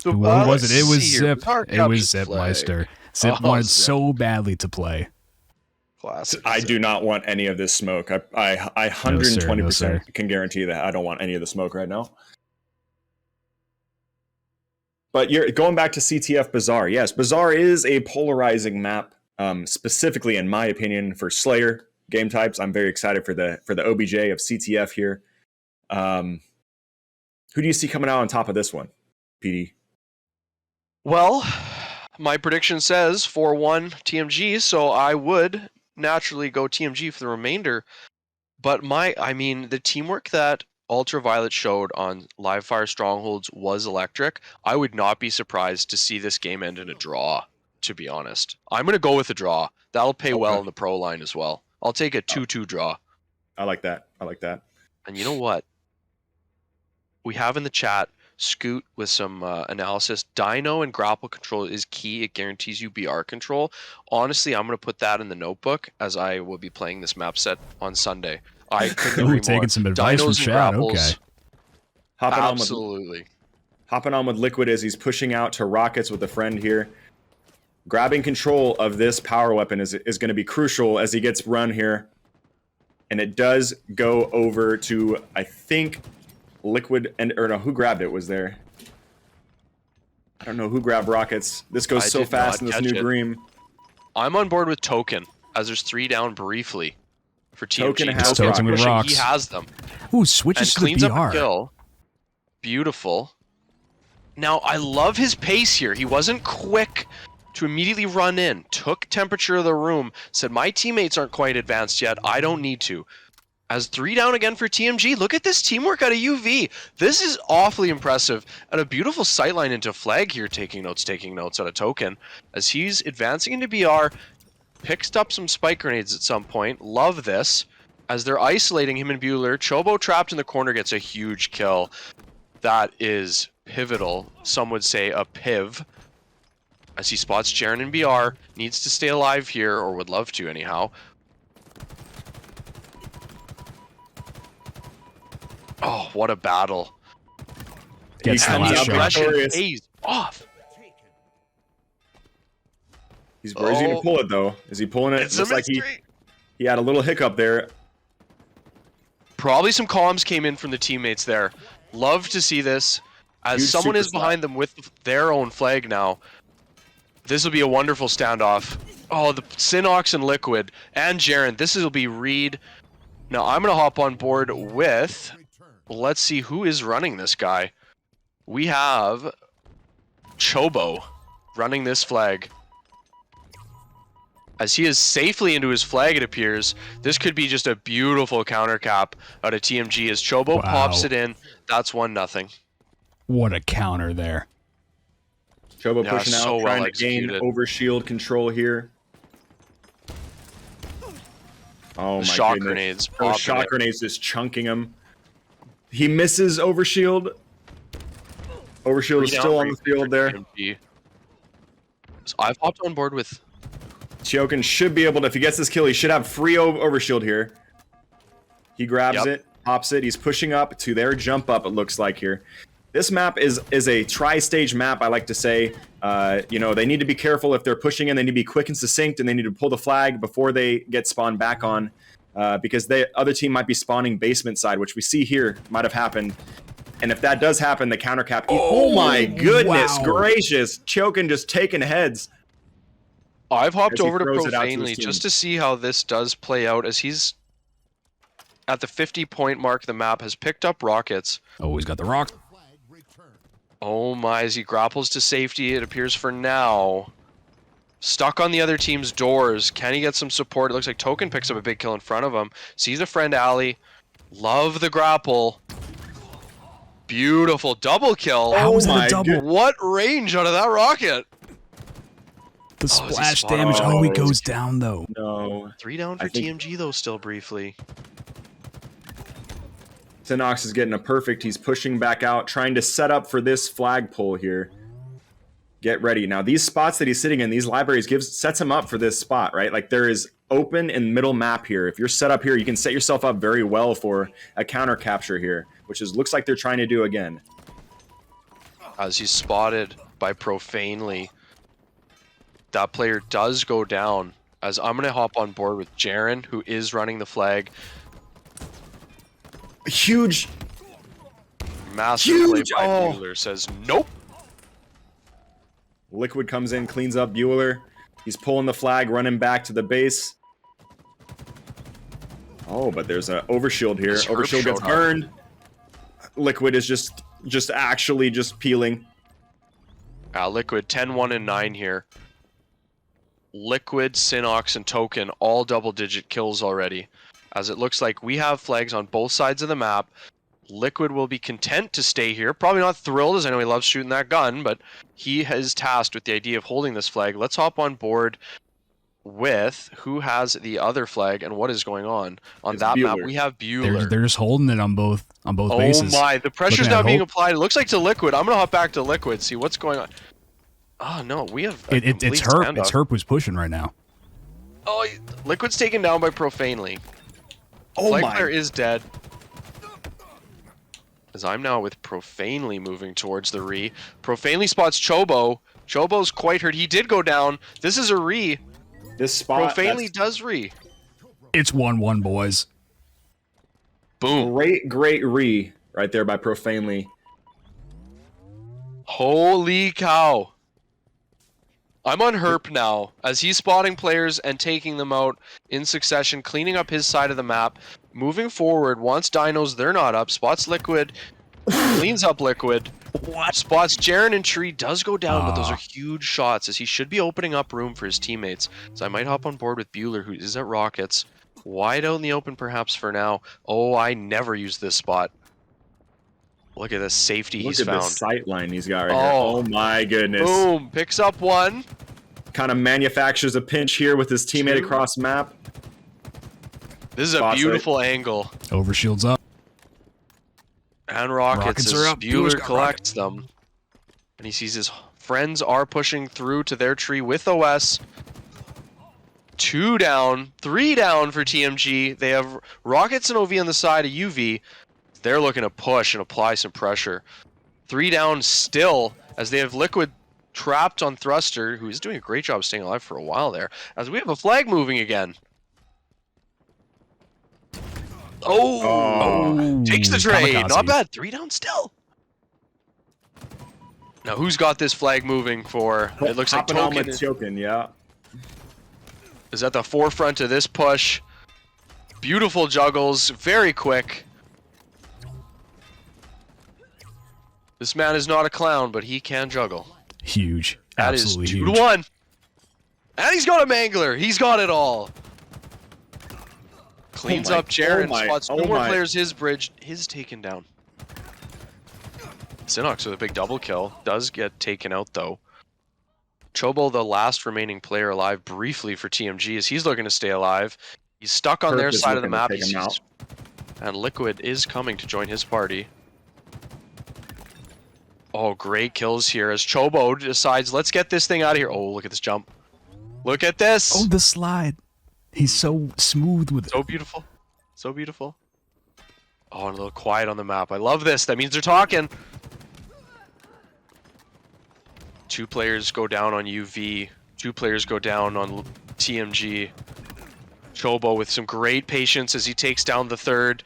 [SPEAKER 3] So,
[SPEAKER 1] What was it? It was
[SPEAKER 3] let's see here.
[SPEAKER 1] Zip.
[SPEAKER 3] Bizarre
[SPEAKER 1] It was
[SPEAKER 3] Capture
[SPEAKER 1] Zip
[SPEAKER 3] Flag.
[SPEAKER 1] Meister. Zip
[SPEAKER 3] Oh,
[SPEAKER 1] wanted
[SPEAKER 3] Zip.
[SPEAKER 1] so badly to play.
[SPEAKER 3] Classic.
[SPEAKER 2] I
[SPEAKER 3] Zip.
[SPEAKER 2] do not want any of this smoke. I 120%
[SPEAKER 1] No, sir.
[SPEAKER 2] can guarantee that I don't want any of the smoke right now. But you're going back to CTF Bizarre. Yes, Bizarre is a polarizing map, specifically in my opinion for Slayer game types. I'm very excited for the OBJ of CTF here. Who do you see coming out on top of this one, PD?
[SPEAKER 3] Well, my prediction says 4-1 TMG, so I would naturally go TMG for the remainder. But the teamwork that Ultraviolet showed on Live Fire Strongholds was electric. I would not be surprised to see this game end in a draw, to be honest. I'm going to go with a draw. That'll pay well in the pro line as well. I'll take a 2-2 draw.
[SPEAKER 2] I like that.
[SPEAKER 3] And you know what? We have in the chat Scoot with some analysis. Dino and grapple control is key. It guarantees you BR control. Honestly, I'm going to put that in the notebook as I will be playing this map set on Sunday. I couldn't agree
[SPEAKER 1] We're
[SPEAKER 3] more.
[SPEAKER 1] taking some advice
[SPEAKER 3] Dinos
[SPEAKER 1] from
[SPEAKER 3] and
[SPEAKER 1] chat.
[SPEAKER 3] grapples,
[SPEAKER 1] Okay.
[SPEAKER 3] absolutely.
[SPEAKER 2] Hopping on with Liquid as he's pushing out to rockets with a friend here. Grabbing control of this power weapon is going to be crucial as he gets run here. And it does go over to, I think, Liquid, who grabbed it was there. I don't know who grabbed rockets. This goes so fast in this new Dream.
[SPEAKER 3] I'm on board with Token, as there's 3 down briefly for TMG.
[SPEAKER 2] Token has
[SPEAKER 1] Token with
[SPEAKER 3] pushing,
[SPEAKER 1] rocks.
[SPEAKER 3] He has them.
[SPEAKER 1] Ooh, switches
[SPEAKER 3] And
[SPEAKER 1] to
[SPEAKER 3] cleans
[SPEAKER 1] the
[SPEAKER 3] up a
[SPEAKER 1] BR.
[SPEAKER 3] kill. Beautiful. Now, I love his pace here. He wasn't quick to immediately run in. Took temperature of the room. Said, my teammates aren't quite advanced yet. I don't need to. As 3 down again for TMG. Look at this teamwork out of UV. This is awfully impressive. And a beautiful sightline into Flag here. Taking notes out of Token. As he's advancing into BR. Picks up some spike grenades at some point. Love this. As they're isolating him and Bueller. Chobo trapped in the corner gets a huge kill. That is pivotal. Some would say a piv. As he spots Jaren in BR. Needs to stay alive here, or would love to anyhow. Oh, what a battle.
[SPEAKER 1] Gets the
[SPEAKER 2] comes
[SPEAKER 1] last
[SPEAKER 2] out
[SPEAKER 1] shot.
[SPEAKER 2] victorious.
[SPEAKER 3] Pays off.
[SPEAKER 2] Where's he going to pull it, though? Is he pulling it?
[SPEAKER 3] It's
[SPEAKER 2] Looks
[SPEAKER 3] a
[SPEAKER 2] like
[SPEAKER 3] mystery.
[SPEAKER 2] he had a little hiccup there.
[SPEAKER 3] Probably some comms came in from the teammates there. Love to see this. As
[SPEAKER 2] Huge
[SPEAKER 3] someone is
[SPEAKER 2] super
[SPEAKER 3] behind them with their own flag now. This will be a wonderful standoff. Oh, the Synox and Liquid and Jaren. This will be Reed. Now I'm gonna hop on board with. Let's see who is running this guy. We have Chobo running this flag. As he is safely into his flag, it appears. This could be just a beautiful counter cap out of TMG as Chobo pops it in. That's 1-0.
[SPEAKER 1] What a counter there.
[SPEAKER 2] Chobo
[SPEAKER 3] Yeah,
[SPEAKER 2] pushing
[SPEAKER 3] so
[SPEAKER 2] out,
[SPEAKER 3] well
[SPEAKER 2] trying to gain
[SPEAKER 3] executed.
[SPEAKER 2] overshield control here. Oh my
[SPEAKER 3] Shock
[SPEAKER 2] goodness.
[SPEAKER 3] grenades.
[SPEAKER 2] Those
[SPEAKER 3] popping
[SPEAKER 2] shock
[SPEAKER 3] it.
[SPEAKER 2] grenades just chunking him. He misses overshield. Overshield is still on the field there.
[SPEAKER 3] TMG. So I've hopped on board with.
[SPEAKER 2] Chiokin should be able to, if he gets this kill, he should have free overshield here. He grabs it, pops it. He's pushing up to their jump up, it looks like here. This map is a tri-stage map, I like to say. You know, they need to be careful if they're pushing in. They need to be quick and succinct, and they need to pull the flag before they get spawned back on. Because the other team might be spawning basement side, which we see here might have happened. And if that does happen, the counter cap. Oh my goodness gracious. Chiokin just taking heads.
[SPEAKER 3] I've hopped over to
[SPEAKER 2] throws it out to his
[SPEAKER 3] Profanely
[SPEAKER 2] team.
[SPEAKER 3] just to see how this does play out as he's at the 50-point mark. The map has picked up rockets.
[SPEAKER 1] Oh, he's got the rock.
[SPEAKER 3] Oh my, as he grapples to safety, it appears for now. Stuck on the other team's doors. Can he get some support? It looks like Token picks up a big kill in front of him. Sees a friend alley. Love the grapple. Beautiful double kill.
[SPEAKER 1] How was that
[SPEAKER 2] my
[SPEAKER 1] a double?
[SPEAKER 3] What range out of that rocket?
[SPEAKER 1] The
[SPEAKER 3] is he
[SPEAKER 1] splash
[SPEAKER 3] spot
[SPEAKER 1] damage.
[SPEAKER 3] on?
[SPEAKER 1] Oh, he goes down though.
[SPEAKER 2] No.
[SPEAKER 3] 3 down for
[SPEAKER 2] I think-
[SPEAKER 3] TMG though, still briefly.
[SPEAKER 2] Synox is getting a perfect. He's pushing back out, trying to set up for this flagpole here. Get ready. Now, these spots that he's sitting in, these libraries sets him up for this spot, right? Like there is open and middle map here. If you're set up here, you can set yourself up very well for a counter capture here, which looks like they're trying to do again.
[SPEAKER 3] As he's spotted by Profanely. That player does go down. As I'm going to hop on board with Jaren, who is running the flag.
[SPEAKER 2] Huge.
[SPEAKER 3] Massive
[SPEAKER 2] Huge!
[SPEAKER 3] play by
[SPEAKER 2] Oh.
[SPEAKER 3] Bueller says, nope.
[SPEAKER 2] Liquid comes in, cleans up Bueller. He's pulling the flag, running back to the base. Oh, but there's an overshield here.
[SPEAKER 3] This herp
[SPEAKER 2] Overshield gets
[SPEAKER 3] showed up.
[SPEAKER 2] burned. Liquid is just actually peeling.
[SPEAKER 3] Liquid 10-1 and 9 here. Liquid, Synox, and Token all double-digit kills already. As it looks like we have flags on both sides of the map. Liquid will be content to stay here. Probably not thrilled, as I know he loves shooting that gun, but he is tasked with the idea of holding this flag. Let's hop on board with who has the other flag and what is going on. On
[SPEAKER 2] It's
[SPEAKER 3] that map,
[SPEAKER 2] Bueller.
[SPEAKER 3] we have Bueller.
[SPEAKER 1] They're just holding it on both
[SPEAKER 3] Oh
[SPEAKER 1] bases.
[SPEAKER 3] my, the pressure's
[SPEAKER 1] Looking at
[SPEAKER 3] now being
[SPEAKER 1] Hope.
[SPEAKER 3] applied. It looks like to Liquid. I'm going to hop back to Liquid, see what's going on. Oh no, we have a
[SPEAKER 1] It's
[SPEAKER 3] complete
[SPEAKER 1] Herp.
[SPEAKER 3] standoff.
[SPEAKER 1] It's Herp who's pushing right now.
[SPEAKER 3] Oh, Liquid's taken down by Profanely.
[SPEAKER 2] Oh
[SPEAKER 3] Flag
[SPEAKER 2] my.
[SPEAKER 3] player is dead. As I'm now with Profanely moving towards the re. Profanely spots Chobo. Chobo's quite hurt. He did go down. This is a re.
[SPEAKER 2] This spot.
[SPEAKER 3] Profanely
[SPEAKER 2] that's
[SPEAKER 3] does re.
[SPEAKER 1] It's 1-1, boys.
[SPEAKER 3] Boom.
[SPEAKER 2] great re right there by Profanely.
[SPEAKER 3] Holy cow. I'm on Herp now, as he's spotting players and taking them out in succession, cleaning up his side of the map, moving forward, wants dinos, they're not up, spots Liquid, cleans up Liquid, spots Jaren and Tree, does go down, but those are huge shots, as he should be opening up room for his teammates. So I might hop on board with Bueller, who is at Rockets, wide out in the open perhaps for now. Oh, I never use this spot. Look at the safety
[SPEAKER 2] Look
[SPEAKER 3] he's
[SPEAKER 2] at
[SPEAKER 3] found.
[SPEAKER 2] this sight line he's got right here.
[SPEAKER 3] Oh.
[SPEAKER 2] Oh my goodness.
[SPEAKER 3] Boom, picks up one.
[SPEAKER 2] Kind of manufactures a pinch here with his teammate
[SPEAKER 3] Two.
[SPEAKER 2] across map.
[SPEAKER 3] This is a
[SPEAKER 2] Spots
[SPEAKER 3] beautiful angle.
[SPEAKER 1] Overshield's up.
[SPEAKER 3] And Rockets,
[SPEAKER 1] Rockets
[SPEAKER 3] as
[SPEAKER 1] are up. Bueller's
[SPEAKER 3] Bueller
[SPEAKER 1] got
[SPEAKER 3] collects them. And he sees his friends are pushing through to their tree with OS. 2 down, 3 down for TMG. They have Rockets and OV on the side of UV. They're looking to push and apply some pressure. 3 down still, as they have Liquid trapped on Thruster, who is doing a great job staying alive for a while there, as we have a flag moving again. Oh! Takes the trade.
[SPEAKER 1] Kamikaze.
[SPEAKER 3] Not bad. 3 down still. Now, who's got this flag moving for? It looks like
[SPEAKER 2] Hopping on
[SPEAKER 3] Token.
[SPEAKER 2] with Chiokin, yeah.
[SPEAKER 3] is at the forefront of this push. Beautiful juggles, very quick. This man is not a clown, but he can juggle.
[SPEAKER 1] Huge.
[SPEAKER 3] That is
[SPEAKER 1] Absolutely
[SPEAKER 3] 2
[SPEAKER 1] huge.
[SPEAKER 3] to 1. And he's got a mangler. He's got it all. Cleans up Jaren, spots 2 more players, his bridge, his taken down. Sinox with a big double kill, does get taken out though. Chobo, the last remaining player alive briefly for TMG, as he's looking to stay alive. He's stuck on their side of the map. And Liquid is coming to join his party. Oh, great kills here as Chobo decides, let's get this thing out of here. Oh, look at this jump. Look at this.
[SPEAKER 1] Oh, the slide. He's so smooth with it.
[SPEAKER 3] So beautiful. So beautiful. Oh, and a little quiet on the map. I love this. That means they're talking. 2 players go down on UV. 2 players go down on TMG. Chobo with some great patience as he takes down the 3rd.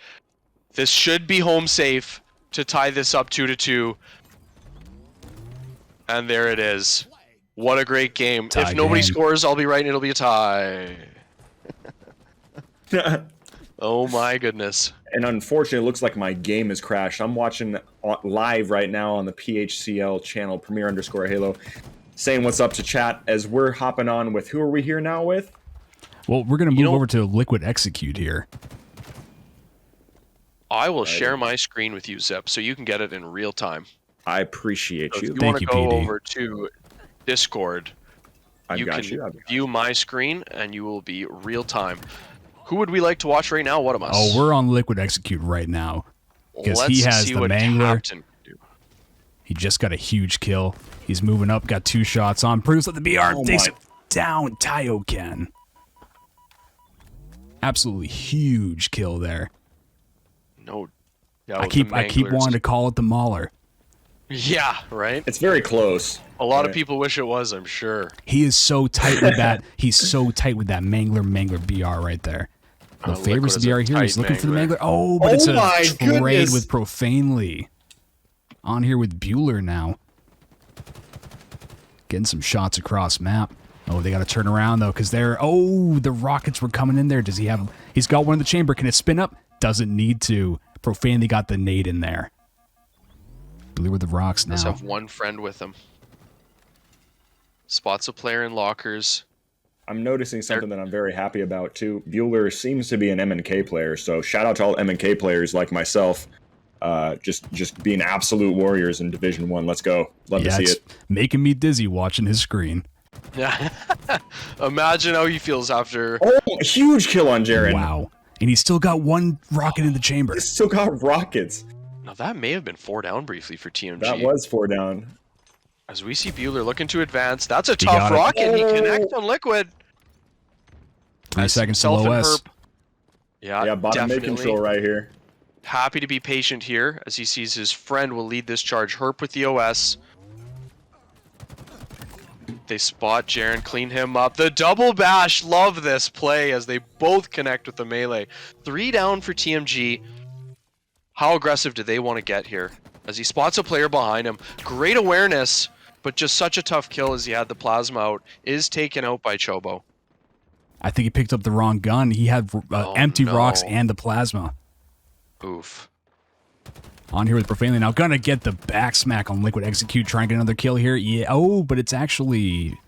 [SPEAKER 3] This should be home safe to tie this up 2 to 2. And there it is. What a great game.
[SPEAKER 1] Tie
[SPEAKER 3] if nobody
[SPEAKER 1] game.
[SPEAKER 3] scores, I'll be right and it'll be a tie. Oh my goodness.
[SPEAKER 2] And unfortunately, it looks like my game has crashed. I'm watching live right now on the PHCL channel, Premier_Halo, saying what's up to chat as we're hopping on with, who are we here now with?
[SPEAKER 1] Well, we're going to move over to Liquid Execute here.
[SPEAKER 3] I will share my screen with you, Zip, so you can get it in real time.
[SPEAKER 2] I appreciate
[SPEAKER 3] So
[SPEAKER 2] you.
[SPEAKER 3] if you want to go
[SPEAKER 1] PD.
[SPEAKER 3] over to Discord,
[SPEAKER 2] I've
[SPEAKER 3] you
[SPEAKER 2] got
[SPEAKER 3] can
[SPEAKER 2] you.
[SPEAKER 3] view my screen and you will be real time. Who would we like to watch right now? What am I?
[SPEAKER 1] Oh, we're on Liquid Execute right now. Because he has
[SPEAKER 3] see
[SPEAKER 1] the
[SPEAKER 3] what
[SPEAKER 1] Mangler.
[SPEAKER 3] Captain can do.
[SPEAKER 1] He just got a huge kill. He's moving up, got 2 shots on. Proves that the BR
[SPEAKER 2] Oh
[SPEAKER 1] takes
[SPEAKER 2] my.
[SPEAKER 1] it down. Taioken. Absolutely huge kill there.
[SPEAKER 3] No. Yeah,
[SPEAKER 1] I
[SPEAKER 3] with
[SPEAKER 1] keep
[SPEAKER 3] the
[SPEAKER 1] wanting
[SPEAKER 3] Manglers.
[SPEAKER 1] to call it the Mauler.
[SPEAKER 3] Yeah, right?
[SPEAKER 2] It's very close.
[SPEAKER 3] A lot of
[SPEAKER 2] Right.
[SPEAKER 3] people wish it was, I'm sure.
[SPEAKER 1] He is so tight with that. He's so tight with that Mangler BR right there. No favors
[SPEAKER 3] Liquid
[SPEAKER 1] the
[SPEAKER 3] is a
[SPEAKER 1] BR here. He's
[SPEAKER 3] tight
[SPEAKER 1] looking for the
[SPEAKER 3] Mangler.
[SPEAKER 1] Mangler. Oh, but it's
[SPEAKER 2] Oh
[SPEAKER 1] a
[SPEAKER 2] my
[SPEAKER 1] trade
[SPEAKER 2] goodness.
[SPEAKER 1] with Profanely. On here with Bueller now. Getting some shots across map. Oh, they got to turn around though, because they're... Oh, the rockets were coming in there. Does he have... He's got one in the chamber. Can it spin up? Doesn't need to. Profanely got the nade in there. Blue with the rocks now.
[SPEAKER 3] Let's have one friend with him. Spots a player in lockers.
[SPEAKER 2] I'm noticing something that I'm very happy about too. Bueller seems to be an M&K player, so shout out to all M&K players like myself. Just being absolute warriors in Division 1. Let's go. Love to see
[SPEAKER 1] it's
[SPEAKER 2] it.
[SPEAKER 1] making me dizzy watching his screen.
[SPEAKER 3] Yeah. Imagine how he feels after.
[SPEAKER 2] Oh, huge kill on Jaren.
[SPEAKER 1] Wow. And he's still got 1 rocket in the chamber.
[SPEAKER 2] He's still got rockets.
[SPEAKER 3] Now that may have been 4 down briefly for TMG.
[SPEAKER 2] That was 4 down.
[SPEAKER 3] As we see Bueller looking to advance. That's a
[SPEAKER 1] He
[SPEAKER 3] tough
[SPEAKER 1] got it.
[SPEAKER 3] rocket. He connects on Liquid.
[SPEAKER 1] 3 seconds to
[SPEAKER 3] Himself and
[SPEAKER 1] OS.
[SPEAKER 3] Herp. Yeah,
[SPEAKER 2] Yeah, bottom mid
[SPEAKER 3] definitely.
[SPEAKER 2] control right here.
[SPEAKER 3] Happy to be patient here as he sees his friend will lead this charge. Herp with the OS. They spot Jaren, clean him up. The double bash, love this play as they both connect with the melee. 3 down for TMG. How aggressive do they want to get here? As he spots a player behind him. Great awareness, but just such a tough kill as he had the plasma out. Is taken out by Chobo.
[SPEAKER 1] I think he picked up the wrong gun. He had empty
[SPEAKER 3] no.
[SPEAKER 1] rocks and the plasma.
[SPEAKER 3] Oof.
[SPEAKER 1] On here with Profanely now. Gonna get the back smack on Liquid Execute. Trying to get another kill here. Yeah. Oh, but it's actually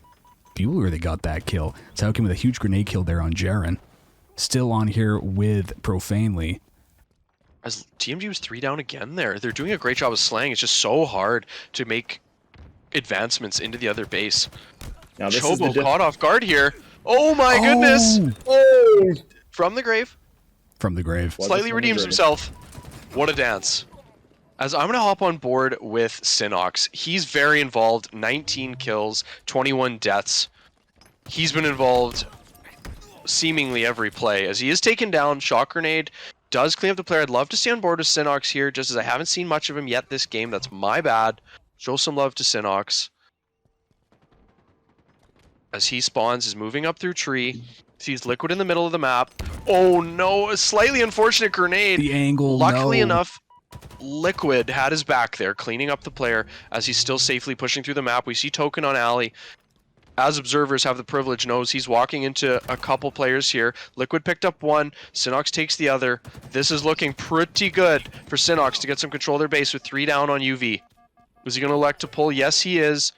[SPEAKER 1] Bueller that got that kill. Taioken with a huge grenade kill there on Jaren. Still on here with Profanely.
[SPEAKER 3] As TMG was 3 down again there. They're doing a great job of slaying. It's just so hard to make advancements into the other base.
[SPEAKER 2] Now this is
[SPEAKER 3] Chobo
[SPEAKER 2] the
[SPEAKER 3] caught off guard here. Oh my goodness!
[SPEAKER 2] Oh!
[SPEAKER 3] From the grave.
[SPEAKER 1] From the grave.
[SPEAKER 2] Was it
[SPEAKER 3] Slightly
[SPEAKER 2] from the
[SPEAKER 3] redeems
[SPEAKER 2] grave?
[SPEAKER 3] himself. What a dance. As I'm going to hop on board with Sinox. He's very involved. 19 kills, 21 deaths. He's been involved seemingly every play. As he is taken down, Shock Grenade does clean up the player. I'd love to stay on board with Sinox here, just as I haven't seen much of him yet this game. That's my bad. Show some love to Sinox. As he spawns, is moving up through tree. Sees Liquid in the middle of the map. Oh no, a slightly unfortunate grenade.
[SPEAKER 1] The angle.
[SPEAKER 3] Luckily
[SPEAKER 1] no.
[SPEAKER 3] enough, Liquid had his back there, cleaning up the player as he's still safely pushing through the map. We see Token on Alley. as observers have the privilege, knows he's walking into a couple players here. Liquid picked up one, Synox takes the other. This is looking pretty good for Synox to get some control of their base with 3 down on UV. Is he going to elect to pull? Yes, he is.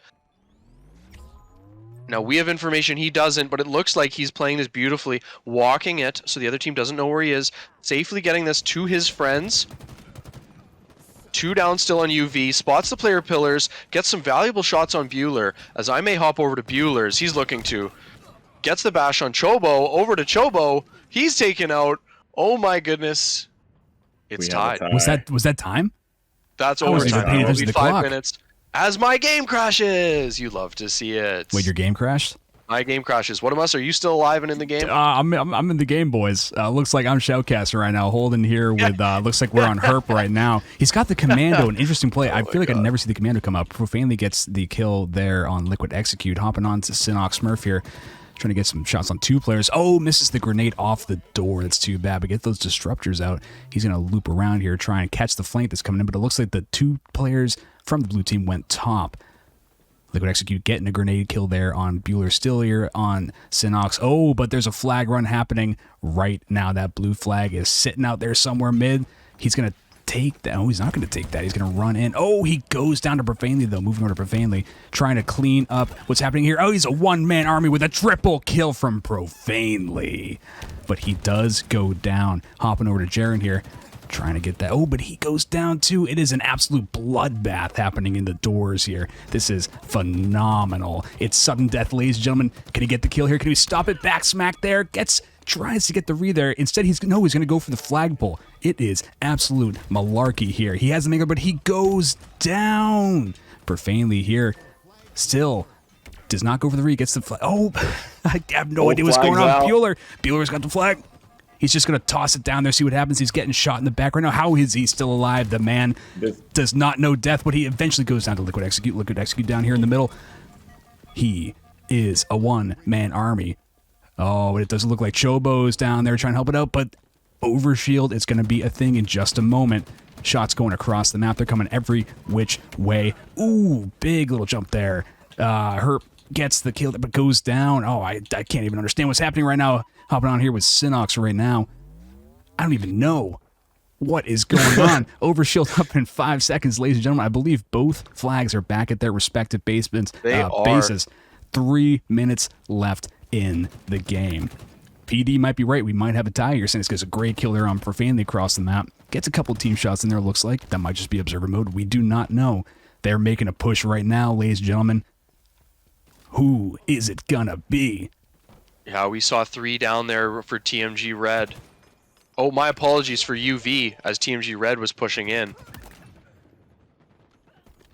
[SPEAKER 3] Now, we have information he doesn't, but it looks like he's playing this beautifully, walking it so the other team doesn't know where he is, safely getting this to his friends. 2 down still on UV, spots the player pillars, gets some valuable shots on Bueller, as I may hop over to Bueller's. He's looking to. Gets the bash on Chobo, over to Chobo. He's taken out. Oh my goodness. It's tied.
[SPEAKER 1] Was that time?
[SPEAKER 3] That's
[SPEAKER 1] I wasn't even
[SPEAKER 3] overtime.
[SPEAKER 1] paying
[SPEAKER 3] It'll
[SPEAKER 1] attention
[SPEAKER 3] be
[SPEAKER 1] to the
[SPEAKER 3] 5
[SPEAKER 1] clock.
[SPEAKER 3] minutes. As my game crashes! You love to see it.
[SPEAKER 1] Wait, your game crashed?
[SPEAKER 3] My game crashes. What of us? Are you still alive and in the game?
[SPEAKER 1] I'm in the game, boys. Looks like I'm Shoutcaster right now, holding here with. Looks like we're on Herp right now. He's got the Commando, an interesting play. I feel like I never see the Commando come up. Profanely gets the kill there on Liquid Execute, hopping on to Synox Smurf here, trying to get some shots on 2 players. Oh, misses the grenade off the door. That's too bad. But get those disruptors out. He's gonna loop around here, try and catch the flank that's coming in. But it looks like the 2 players from the blue team went top. Liquid Execute getting a grenade kill there on Bueller, still here on Synox. Oh, but there's a flag run happening right now. That blue flag is sitting out there somewhere mid. He's going to take that. Oh, he's not going to take that. He's going to run in. Oh, he goes down to Profanely, though, moving over to Profanely, trying to clean up what's happening here. Oh, he's a one-man army with a triple kill from Profanely. But he does go down. Hopping over to Jaren here, trying to get that. Oh, but he goes down too. It is an absolute bloodbath happening in the doors here. This is phenomenal. It's sudden death, ladies and gentlemen. Can he get the kill here? Can he stop it? Back smack there. Tries to get the re there. Instead, he's going to go for the flagpole. It is absolute malarkey here. He has the maker, but he goes down. Profanely here still does not go for the re. Gets the flag. Oh, I have no idea what's going on. Bueller's got the flag. He's just going to toss it down there, see what happens. He's getting shot in the back right now. How is he still alive? The man does not know death, but he eventually goes down to Liquid Execute. Liquid Execute down here in the middle. He is a one-man army. Oh, it doesn't look like Chobo's down there trying to help it out, but Overshield is going to be a thing in just a moment. Shots going across the map. They're coming every which way. Ooh, big little jump there. Herp gets the kill, but goes down. Oh, I can't even understand what's happening right now. Hopping on here with Synox right now. I don't even know what is going on. Overshield up in 5 seconds, ladies and gentlemen. I believe both flags are back at their respective bases. 3 minutes left in the game. PD might be right. We might have a tie here. Since gets a great kill there on Profanely across the map. Gets a couple team shots in there, looks like. That might just be observer mode. We do not know. They're making a push right now, ladies and gentlemen. Who is it gonna be?
[SPEAKER 3] Yeah, we saw 3 down there for TMG Red. Oh, my apologies for UV as TMG Red was pushing in.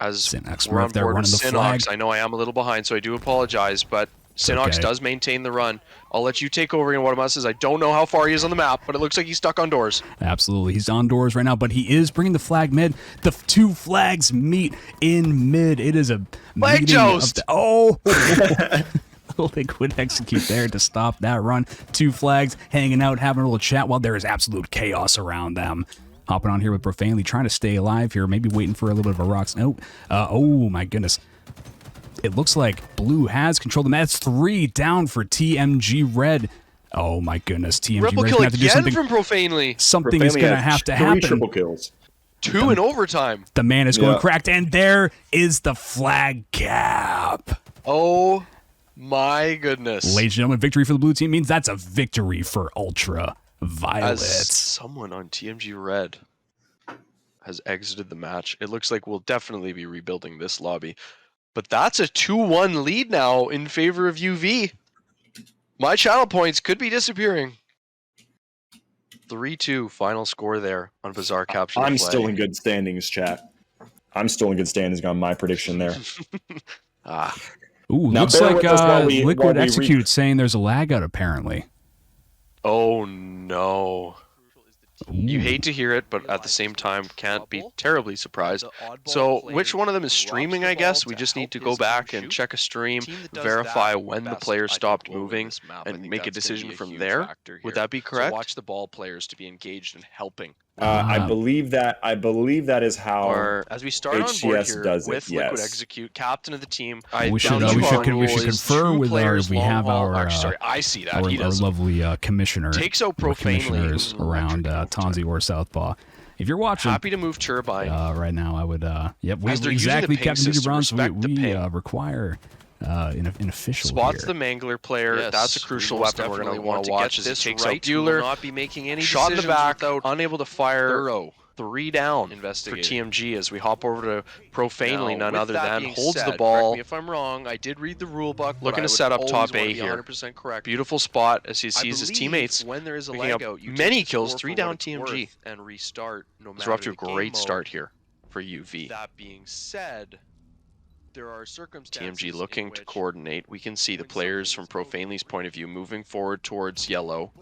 [SPEAKER 3] As
[SPEAKER 1] Synox
[SPEAKER 3] we're on
[SPEAKER 1] there
[SPEAKER 3] board with
[SPEAKER 1] running the flag.
[SPEAKER 3] Synox, I know I am a little behind, so I do apologize, but Synox
[SPEAKER 1] okay.
[SPEAKER 3] does maintain the run. I'll let you take over in one of us, as I don't know how far he is on the map, but it looks like he's stuck on doors.
[SPEAKER 1] Absolutely. He's on doors right now, but he is bringing the flag mid. The 2 flags meet in mid. It is a
[SPEAKER 3] flag joust.
[SPEAKER 1] Liquid Execute there to stop that run. 2 flags hanging out, having a little chat while there is absolute chaos around them. Hopping on here with Profanely, trying to stay alive here, maybe waiting for a little bit of a rocks. No. Oh my goodness. It looks like Blue has control of the map. That's 3 down for TMG Red. Oh my goodness. TMG
[SPEAKER 3] Triple
[SPEAKER 1] Red's
[SPEAKER 3] kill
[SPEAKER 1] gonna have to do
[SPEAKER 3] again
[SPEAKER 1] something.
[SPEAKER 3] from Profanely.
[SPEAKER 1] Something is going to have to happen.
[SPEAKER 2] 3 triple kills.
[SPEAKER 3] 2 in overtime.
[SPEAKER 1] The man is going cracked, and there is the flag cap.
[SPEAKER 3] Oh my goodness.
[SPEAKER 1] Ladies and gentlemen, victory for the blue team means that's a victory for Ultra Violet.
[SPEAKER 3] As someone on TMG Red has exited the match, it looks like we'll definitely be rebuilding this lobby. But that's a 2-1 lead now in favor of UV. My channel points could be disappearing. 3-2 final score there on Bizarre Capture.
[SPEAKER 2] I'm still in good standings, chat. I'm still in good standings on my prediction there.
[SPEAKER 1] Ooh,
[SPEAKER 2] Now,
[SPEAKER 1] looks
[SPEAKER 2] bear
[SPEAKER 1] like
[SPEAKER 2] with us while we
[SPEAKER 1] Liquid Execute saying there's a lag out apparently.
[SPEAKER 3] Oh no. You hate to hear it, but at the same time can't be terribly surprised. So which one of them is streaming, I guess? We just need to go back and check a stream, verify when the player stopped moving, and make a decision from there. Would that be correct?
[SPEAKER 4] So watch the ball players to be engaged in helping
[SPEAKER 2] I believe that is how
[SPEAKER 3] Or as we start on board
[SPEAKER 2] HCS
[SPEAKER 3] here
[SPEAKER 2] does it.
[SPEAKER 3] with Liquid
[SPEAKER 2] Yes.
[SPEAKER 3] Execute, captain of the team.
[SPEAKER 1] We should confer with our. We have our.
[SPEAKER 3] Sorry, I see that.
[SPEAKER 1] Our,
[SPEAKER 3] He
[SPEAKER 1] our
[SPEAKER 3] does.
[SPEAKER 1] lovely commissioner.
[SPEAKER 3] Takes out profanely.
[SPEAKER 1] Commissioners around Tonzi or Southpaw. If you're watching,
[SPEAKER 3] Happy to move Turbine.
[SPEAKER 1] Right now, I would. Yep, we
[SPEAKER 3] As they're
[SPEAKER 1] exactly
[SPEAKER 3] using the ping
[SPEAKER 1] Captain
[SPEAKER 3] system,
[SPEAKER 1] Bronze.
[SPEAKER 3] respect the
[SPEAKER 1] We
[SPEAKER 3] ping.
[SPEAKER 1] require an official
[SPEAKER 3] Spots
[SPEAKER 1] here.
[SPEAKER 3] the Mangler player.
[SPEAKER 4] Yes,
[SPEAKER 3] That's a crucial
[SPEAKER 4] we most
[SPEAKER 3] weapon we're going to
[SPEAKER 4] definitely
[SPEAKER 3] want to
[SPEAKER 4] want to
[SPEAKER 3] watch
[SPEAKER 4] get
[SPEAKER 3] as he
[SPEAKER 4] this
[SPEAKER 3] takes
[SPEAKER 4] right.
[SPEAKER 3] out
[SPEAKER 4] We will
[SPEAKER 3] Bueller.
[SPEAKER 4] not be making any
[SPEAKER 3] Shot in the
[SPEAKER 4] decisions
[SPEAKER 3] back,
[SPEAKER 4] without
[SPEAKER 3] unable to fire.
[SPEAKER 4] thorough
[SPEAKER 3] 3 down for
[SPEAKER 4] investigating.
[SPEAKER 3] TMG as we hop over to Profanely,
[SPEAKER 4] Now,
[SPEAKER 3] none
[SPEAKER 4] with
[SPEAKER 3] other
[SPEAKER 4] that
[SPEAKER 3] than
[SPEAKER 4] being
[SPEAKER 3] holds
[SPEAKER 4] said,
[SPEAKER 3] the ball.
[SPEAKER 4] Correct me if I'm wrong. I did read the rule book.
[SPEAKER 3] Looking to
[SPEAKER 4] but I
[SPEAKER 3] set
[SPEAKER 4] would
[SPEAKER 3] up
[SPEAKER 4] always
[SPEAKER 3] top
[SPEAKER 4] wanna
[SPEAKER 3] A
[SPEAKER 4] be
[SPEAKER 3] here.
[SPEAKER 4] 100% correct.
[SPEAKER 3] Beautiful spot as he
[SPEAKER 4] I
[SPEAKER 3] sees his
[SPEAKER 4] believe
[SPEAKER 3] teammates
[SPEAKER 4] when there is a
[SPEAKER 3] picking up
[SPEAKER 4] lag out, you
[SPEAKER 3] many
[SPEAKER 4] take the
[SPEAKER 3] kills,
[SPEAKER 4] score
[SPEAKER 3] 3
[SPEAKER 4] for
[SPEAKER 3] down
[SPEAKER 4] what it's
[SPEAKER 3] TMG.
[SPEAKER 4] worth and restart no matter
[SPEAKER 3] So we're off to a
[SPEAKER 4] the game
[SPEAKER 3] great
[SPEAKER 4] mode.
[SPEAKER 3] start here for UV.
[SPEAKER 4] That being said, there are circumstances
[SPEAKER 3] TMG
[SPEAKER 4] in
[SPEAKER 3] looking to
[SPEAKER 4] which
[SPEAKER 3] coordinate. We can see the players from Profanely's point of view moving forward towards yellow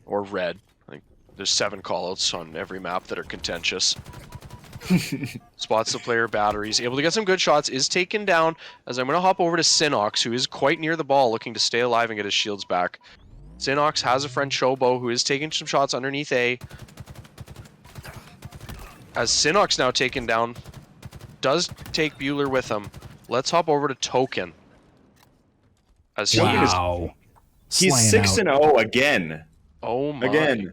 [SPEAKER 3] or red. I think there's 7 callouts on every map that are contentious. Spots the player batteries, able to get some good shots, is taken down as I'm going to hop over to Sinox, who is quite near the ball, looking to stay alive and get his shields back. Sinox has a friend Chobo, who is taking some shots underneath A. As Sinox now taken down, does take Bueller with him. Let's hop over to Token. As he is,
[SPEAKER 1] Wow.
[SPEAKER 2] He's
[SPEAKER 1] Slaying
[SPEAKER 2] 6-0 again.
[SPEAKER 3] oh my.
[SPEAKER 2] Again.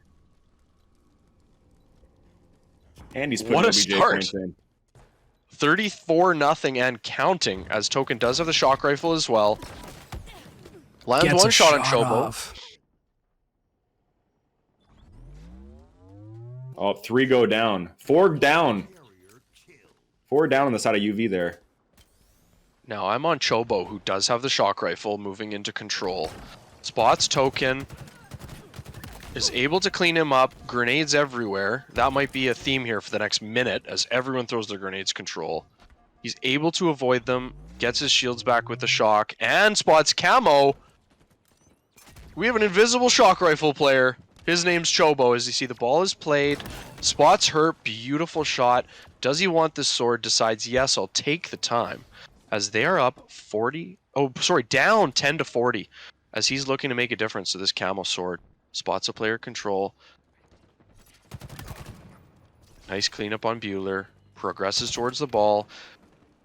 [SPEAKER 2] And he's putting
[SPEAKER 3] What a
[SPEAKER 2] OBJ
[SPEAKER 3] start.
[SPEAKER 2] points in.
[SPEAKER 3] 34-0 and counting, as Token does have the shock rifle as well. Lands
[SPEAKER 1] Gets
[SPEAKER 3] one
[SPEAKER 1] a
[SPEAKER 3] shot on
[SPEAKER 1] shot
[SPEAKER 3] Chobo.
[SPEAKER 1] off.
[SPEAKER 2] Oh, 3 go down. 4 down. 4 down on the side of UV there.
[SPEAKER 3] Now I'm on Chobo, who does have the shock rifle, moving into control. Spots Token. Is able to clean him up. Grenades everywhere. That might be a theme here for the next minute, as everyone throws their grenades control. He's able to avoid them. Gets his shields back with the shock. And spots Camo. We have an invisible shock rifle player. His name's Chobo. As you see, the ball is played. Spots hurt. Beautiful shot. Does he want this sword? Decides, yes, I'll take the time. As they are up 40. Oh, sorry, down 10-40. As he's looking to make a difference to this Camo sword. Spots a player control. Nice cleanup on Bueller. Progresses towards the ball.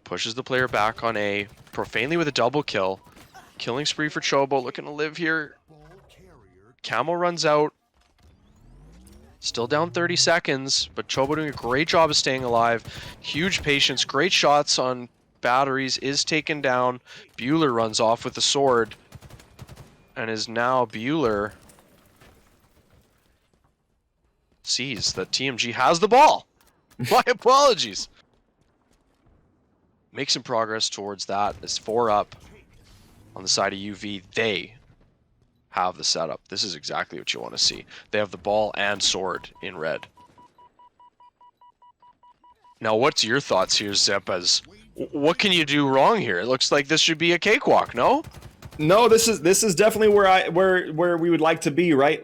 [SPEAKER 3] Pushes the player back on A. Profanely with a double kill. Killing spree for Chobo. Looking to live here. Camo runs out. Still down 30 seconds. But Chobo doing a great job of staying alive. Huge patience. Great shots on batteries. Is taken down. Bueller runs off with the sword. And is now Bueller sees that TMG has the ball. My apologies. Make some progress towards that. It's 4 up on the side of UV. They have the setup. This is exactly what you want to see. They have the ball and sword in red. Now, what's your thoughts here, Zip? As what can you do wrong here? It looks like this should be a cakewalk, no?
[SPEAKER 2] No, this is definitely where we would like to be, right?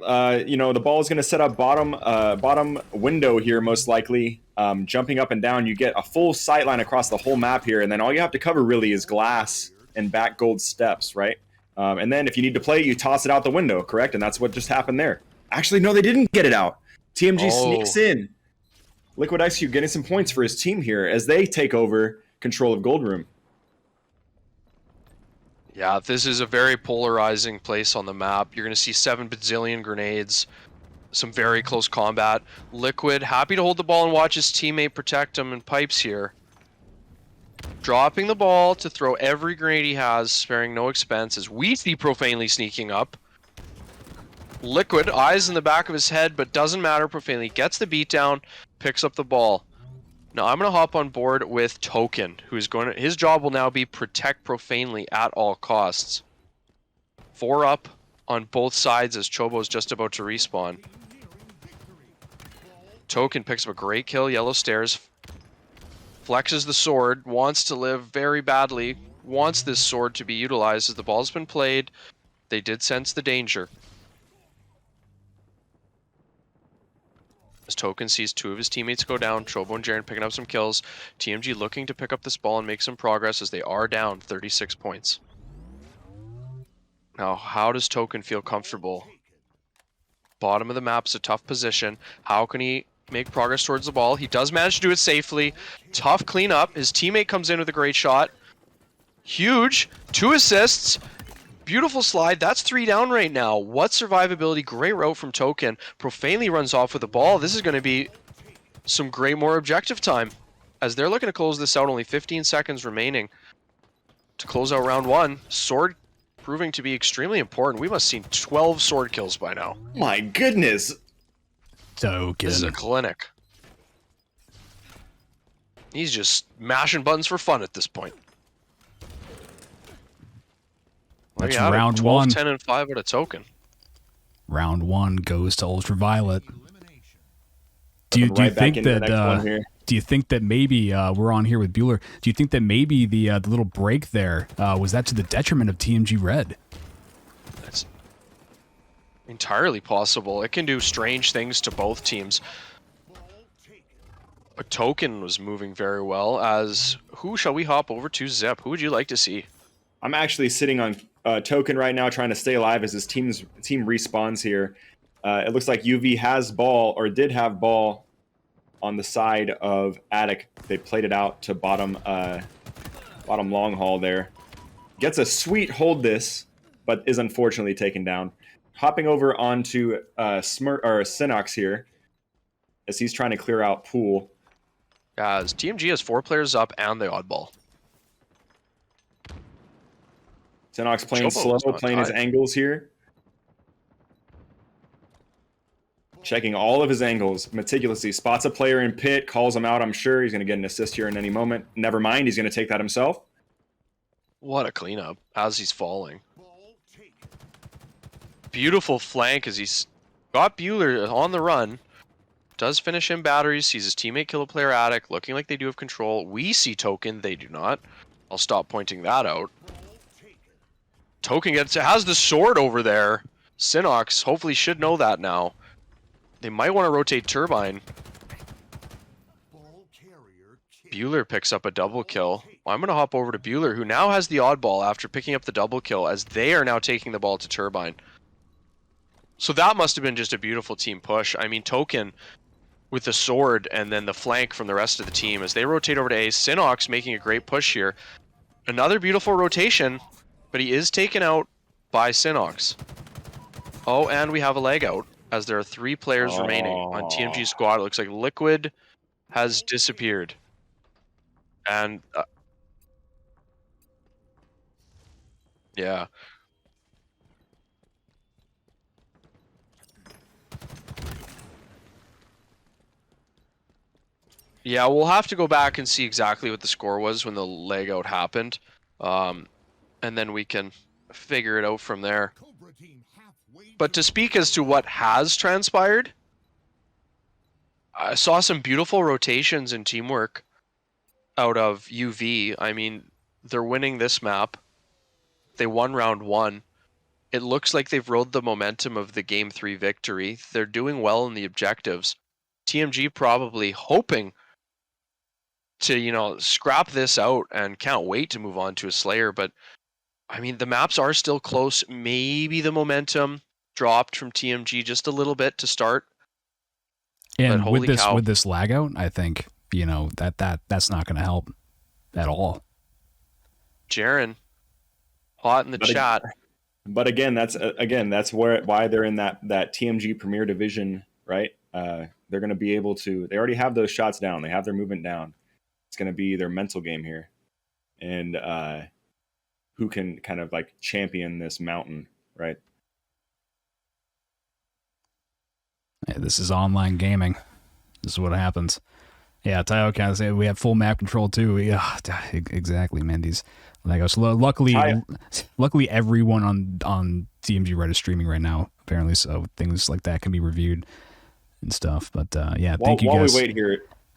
[SPEAKER 2] You know, the ball is going to set up bottom window here, most likely. Jumping up and down, you get a full sight line across the whole map here, and then all you have to cover really is glass and back gold steps, right? And then if you need to play, you toss it out the window, correct? And that's what just happened there. Actually, no, they didn't get it out. TMG sneaks in. Liquid Execute getting some points for his team here as they take over control of Gold Room.
[SPEAKER 3] Yeah, this is a very polarizing place on the map. You're going to see 7 bazillion grenades, some very close combat. Liquid, happy to hold the ball and watch his teammate protect him in pipes here. Dropping the ball to throw every grenade he has, sparing no expense, as we see Profanely sneaking up. Liquid, eyes in the back of his head, but doesn't matter. Profanely gets the beatdown, picks up the ball. Now I'm going to hop on board with Token, who is going to... His job will now be protect Profanely at all costs. 4 up on both sides as Chobo is just about to respawn. Token picks up a great kill, yellow stairs. Flexes the sword, wants to live very badly. Wants this sword to be utilized as the ball's been played. They did sense the danger. As Token sees 2 of his teammates go down, Chobo and Jaren picking up some kills. TMG looking to pick up this ball and make some progress as they are down 36 points. Now, how does Token feel comfortable? Bottom of the map's a tough position. How can he make progress towards the ball. He does manage to do it safely. Tough cleanup. His teammate comes in with a great shot. Huge. 2 assists. Beautiful slide. That's 3 down right now. What survivability. Great route from Token. Profanely runs off with the ball. This is going to be some great more objective time, as they're looking to close this out. Only 15 seconds remaining to close out round 1. Sword proving to be extremely important. We must have seen 12 sword kills by now.
[SPEAKER 2] My goodness.
[SPEAKER 1] Token.
[SPEAKER 3] This is a clinic. He's just mashing buttons for fun at this point.
[SPEAKER 1] That's
[SPEAKER 3] There you have it.
[SPEAKER 1] round
[SPEAKER 3] 12,
[SPEAKER 1] 1.
[SPEAKER 3] 10, and 5 at a Token.
[SPEAKER 1] Round 1 goes to Ultraviolet. Do you
[SPEAKER 2] Right back
[SPEAKER 1] think
[SPEAKER 2] into the
[SPEAKER 1] that
[SPEAKER 2] next one here.
[SPEAKER 1] do you think that maybe we're on here with Bueller? Do you think that maybe the little break there was that to the detriment of TMG Red?
[SPEAKER 3] That's entirely possible. It can do strange things to both teams. But Token was moving very well. As who shall we hop over to? Zip. Who would you like to see?
[SPEAKER 2] I'm actually sitting on Token right now, trying to stay alive as his team respawns here. It looks like UV has ball, or did have ball, on the side of Attic. They played it out to bottom long haul there. Gets a sweet hold this, but is unfortunately taken down. Hopping over onto Sinox here, as he's trying to clear out Pool.
[SPEAKER 3] As TMG has 4 players up and the oddball.
[SPEAKER 2] Sinox playing
[SPEAKER 3] Chobo
[SPEAKER 2] slow,
[SPEAKER 3] was
[SPEAKER 2] playing
[SPEAKER 3] not
[SPEAKER 2] his
[SPEAKER 3] tied.
[SPEAKER 2] angles here. Checking all of his angles meticulously. Spots a player in pit, calls him out, I'm sure. He's going to get an assist here in any moment. Never mind, he's going to take that himself.
[SPEAKER 3] What a cleanup as he's falling. Beautiful flank as he's got Bueller on the run. Does finish in batteries. Sees his teammate kill a player Attic, looking like they do have control. We see Token, they do not. I'll stop pointing that out. Token has the sword over there. Sinox hopefully should know that now. They might want to rotate Turbine. Bueller picks up a double kill. I'm going to hop over to Bueller, who now has the oddball after picking up the double kill, as they are now taking the ball to Turbine. So that must have been just a beautiful team push. I mean, Token with the sword and then the flank from the rest of the team as they rotate over to A. Sinox making a great push here. Another beautiful rotation, but he is taken out by Sinox. Oh, and we have a leg out, as there are 3 players remaining on TMG squad. It looks like Liquid has disappeared. And yeah. Yeah, we'll have to go back and see exactly what the score was when the leg out happened. And then we can figure it out from there. But to speak as to what has transpired, I saw some beautiful rotations and teamwork out of UV. I mean, they're winning this map. They won round 1. It looks like they've rode the momentum of the Game 3 victory. They're doing well in the objectives. TMG probably hoping to, scrap this out and can't wait to move on to a Slayer. But, I mean, the maps are still close. Maybe the momentum dropped from TMG just a little bit to start.
[SPEAKER 1] And
[SPEAKER 3] holy
[SPEAKER 1] with
[SPEAKER 3] cow.
[SPEAKER 1] this lag out, I think, that's not going to help at all.
[SPEAKER 3] Jaren, hot in the chat.
[SPEAKER 2] But again, that's why they're in that TMG Premier Division, right? They're going to be able to. They already have those shots down. They have their movement down. It's going to be their mental game here, and who can kind of like champion this mountain, right?
[SPEAKER 1] Yeah, this is online gaming. This is what happens. Yeah, Tayo kind of say we have full map control too. Yeah, exactly, man. These Lego. So luckily, everyone on TMG Red is streaming right now. Apparently, so things like that can be reviewed and stuff. But yeah, thank you guys.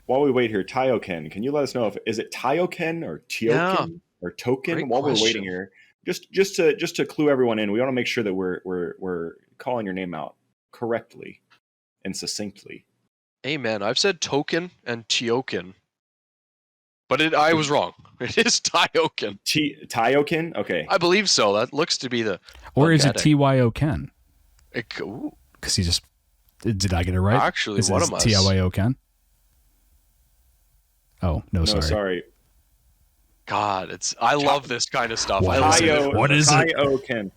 [SPEAKER 2] While we wait here, Tayoken, can you let us know if is it Tayoken or Tioken or Token?
[SPEAKER 3] Great
[SPEAKER 2] While we're
[SPEAKER 3] question.
[SPEAKER 2] waiting here, just to clue everyone in, we want to make sure that we're calling your name out correctly and succinctly.
[SPEAKER 3] Amen. I've said Token and Tioken, but I was wrong. It is Tioken.
[SPEAKER 2] Tayoken? Okay.
[SPEAKER 3] I believe so. That looks to be the.
[SPEAKER 1] Or is it
[SPEAKER 3] phonetic.
[SPEAKER 1] TYO Ken?
[SPEAKER 3] Ooh.
[SPEAKER 1] Because he just Did I get it right?
[SPEAKER 3] Actually,
[SPEAKER 1] Is
[SPEAKER 3] one
[SPEAKER 1] it
[SPEAKER 3] of us.
[SPEAKER 1] TIO Ken? Oh, no,
[SPEAKER 2] No,
[SPEAKER 1] sorry.
[SPEAKER 2] sorry.
[SPEAKER 3] God, I love this kind of stuff.
[SPEAKER 1] What
[SPEAKER 3] I
[SPEAKER 1] is
[SPEAKER 3] love
[SPEAKER 1] it? What is it?
[SPEAKER 2] Tyoken.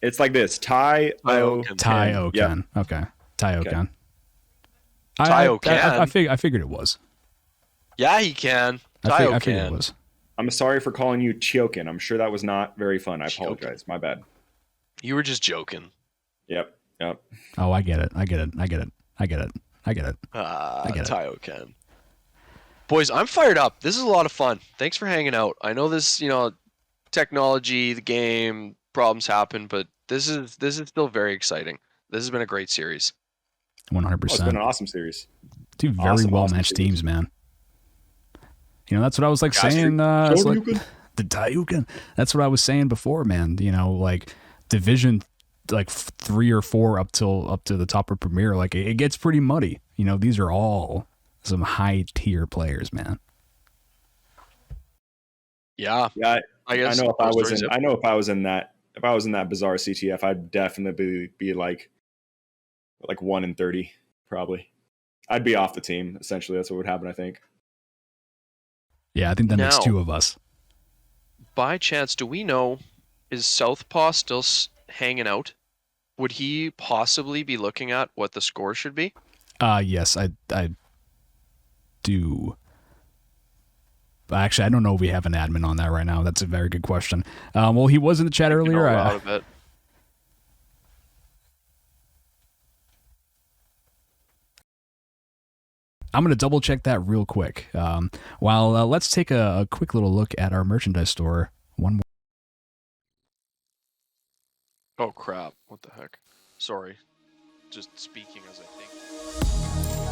[SPEAKER 2] It's like this. Tyoken.
[SPEAKER 3] Tyoken.
[SPEAKER 1] TIO
[SPEAKER 2] Yep.
[SPEAKER 1] Ken. Okay. TIO
[SPEAKER 2] Okay.
[SPEAKER 1] Ken.
[SPEAKER 3] Tyo can.
[SPEAKER 1] I figured it was.
[SPEAKER 3] Yeah, he can.
[SPEAKER 1] I
[SPEAKER 3] Tyo
[SPEAKER 1] figured it
[SPEAKER 3] can.
[SPEAKER 1] was.
[SPEAKER 2] I'm sorry for calling you Chioken. I'm sure that was not very fun. I apologize. My bad.
[SPEAKER 3] You were just joking.
[SPEAKER 2] Yep.
[SPEAKER 1] Oh, I get it. I get it. I get it. I get it. I get it. I get it.
[SPEAKER 3] Tyo can. Boys, I'm fired up. This is a lot of fun. Thanks for hanging out. I know this, technology, the game, problems happen, but this is still very exciting. This has been a great series.
[SPEAKER 1] 100%.
[SPEAKER 2] It's been an awesome series.
[SPEAKER 1] Two very
[SPEAKER 2] Awesome,
[SPEAKER 1] well
[SPEAKER 2] awesome
[SPEAKER 1] matched
[SPEAKER 2] series.
[SPEAKER 1] teams, man. That's what I was like
[SPEAKER 3] Gotcha.
[SPEAKER 1] saying. It's like,
[SPEAKER 2] Shoryuken.
[SPEAKER 1] the Tayuken. That's what I was saying before, man. Like division, like 3 or 4 up to the top of Premier. Like it gets pretty muddy. These are all some high tier players, man.
[SPEAKER 3] Yeah.
[SPEAKER 2] Yeah,
[SPEAKER 3] I guess
[SPEAKER 2] I know if I
[SPEAKER 3] those
[SPEAKER 2] was
[SPEAKER 3] stories
[SPEAKER 2] in.
[SPEAKER 3] have-
[SPEAKER 2] I know if I was in that bizarre CTF, I'd definitely be like 1 in 30, probably. I'd be off the team. Essentially, that's what would happen. I think.
[SPEAKER 1] Yeah, I think that makes
[SPEAKER 3] Now-
[SPEAKER 1] 2 of us.
[SPEAKER 3] By chance, do we know, is Southpaw still hanging out? Would he possibly be looking at what the score should be?
[SPEAKER 1] Yes, I do. Actually, I don't know if we have an admin on that right now. That's a very good question. Well, he was in the chat earlier.
[SPEAKER 3] Out of it.
[SPEAKER 1] I'm going to double check that real quick. Let's take a quick little look at our merchandise store. One more.
[SPEAKER 3] Oh crap! What the heck? Sorry. Just speaking as I think.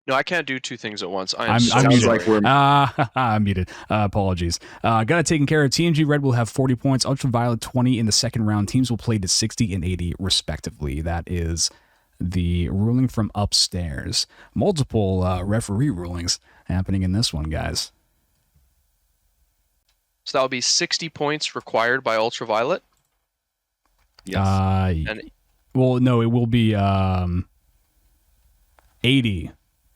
[SPEAKER 3] No, I can't do 2 things at once.
[SPEAKER 1] I'm
[SPEAKER 2] Sounds
[SPEAKER 1] muted.
[SPEAKER 2] like we're-
[SPEAKER 1] I'm muted. Apologies. Got it taken care of. TMG Red will have 40 points. Ultraviolet 20 in the second round. Teams will play to 60 and 80 respectively. That is the ruling from upstairs. Multiple referee rulings happening in this one, guys.
[SPEAKER 3] So that would be 60 points required by Ultraviolet.
[SPEAKER 2] Yes.
[SPEAKER 3] And
[SPEAKER 1] Well, no, it will be 80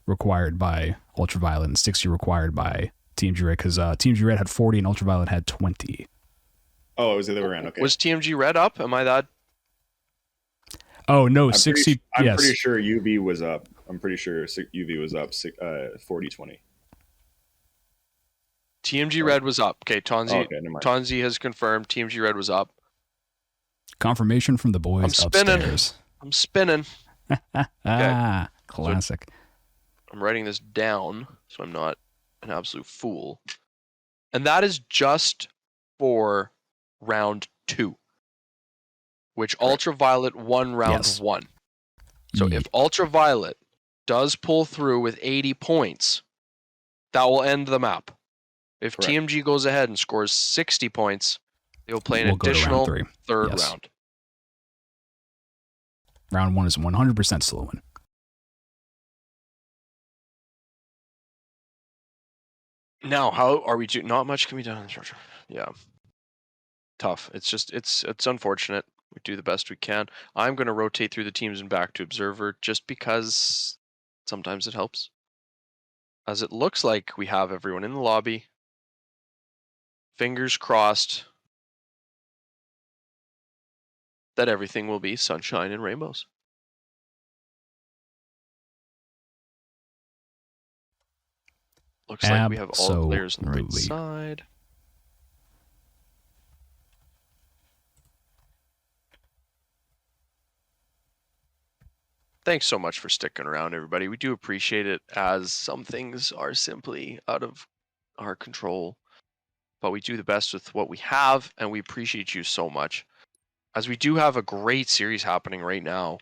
[SPEAKER 1] required by Ultraviolet and 60 required by TMG Red, because TMG Red had 40 and Ultraviolet had 20.
[SPEAKER 2] Oh, it was the other way around. Okay.
[SPEAKER 3] was TMG Red up? Am I that?
[SPEAKER 1] Oh, no,
[SPEAKER 2] I'm
[SPEAKER 1] 60.
[SPEAKER 2] I'm pretty sure UV was up. I'm pretty sure UV was up 40-20.
[SPEAKER 3] TMG Red was up. Okay, Tonzi.
[SPEAKER 2] Oh, okay, never mind.
[SPEAKER 3] Tonzi has confirmed TMG Red was up.
[SPEAKER 1] Confirmation from the boys
[SPEAKER 3] I'm spinning.
[SPEAKER 1] upstairs.
[SPEAKER 3] I'm spinning.
[SPEAKER 1] Classic.
[SPEAKER 3] I'm writing this down so I'm not an absolute fool. And that is just for round 2, which Ultraviolet won round
[SPEAKER 1] Yes.
[SPEAKER 3] 1. So if Ultraviolet does pull through with 80 points, that will end the map. If
[SPEAKER 2] Correct.
[SPEAKER 3] TMG goes ahead and scores 60 points, they will play an
[SPEAKER 1] We'll go to
[SPEAKER 3] additional
[SPEAKER 1] round 3.
[SPEAKER 3] third
[SPEAKER 1] Yes.
[SPEAKER 3] round.
[SPEAKER 1] Round 1 is 100% still a win.
[SPEAKER 3] Now, how are we doing? Not much can be done in the short term. Yeah. Tough. It's unfortunate. We do the best we can. I'm going to rotate through the teams and back to observer just because sometimes it helps. As it looks like we have everyone in the lobby. Fingers crossed that everything will be sunshine and rainbows. Looks like we have all the players on the right
[SPEAKER 1] Absolutely.
[SPEAKER 3] side. Thanks so much for sticking around, everybody. We do appreciate it, as some things are simply out of our control. But we do the best with what we have, and we appreciate you so much. As we do have a great series happening right now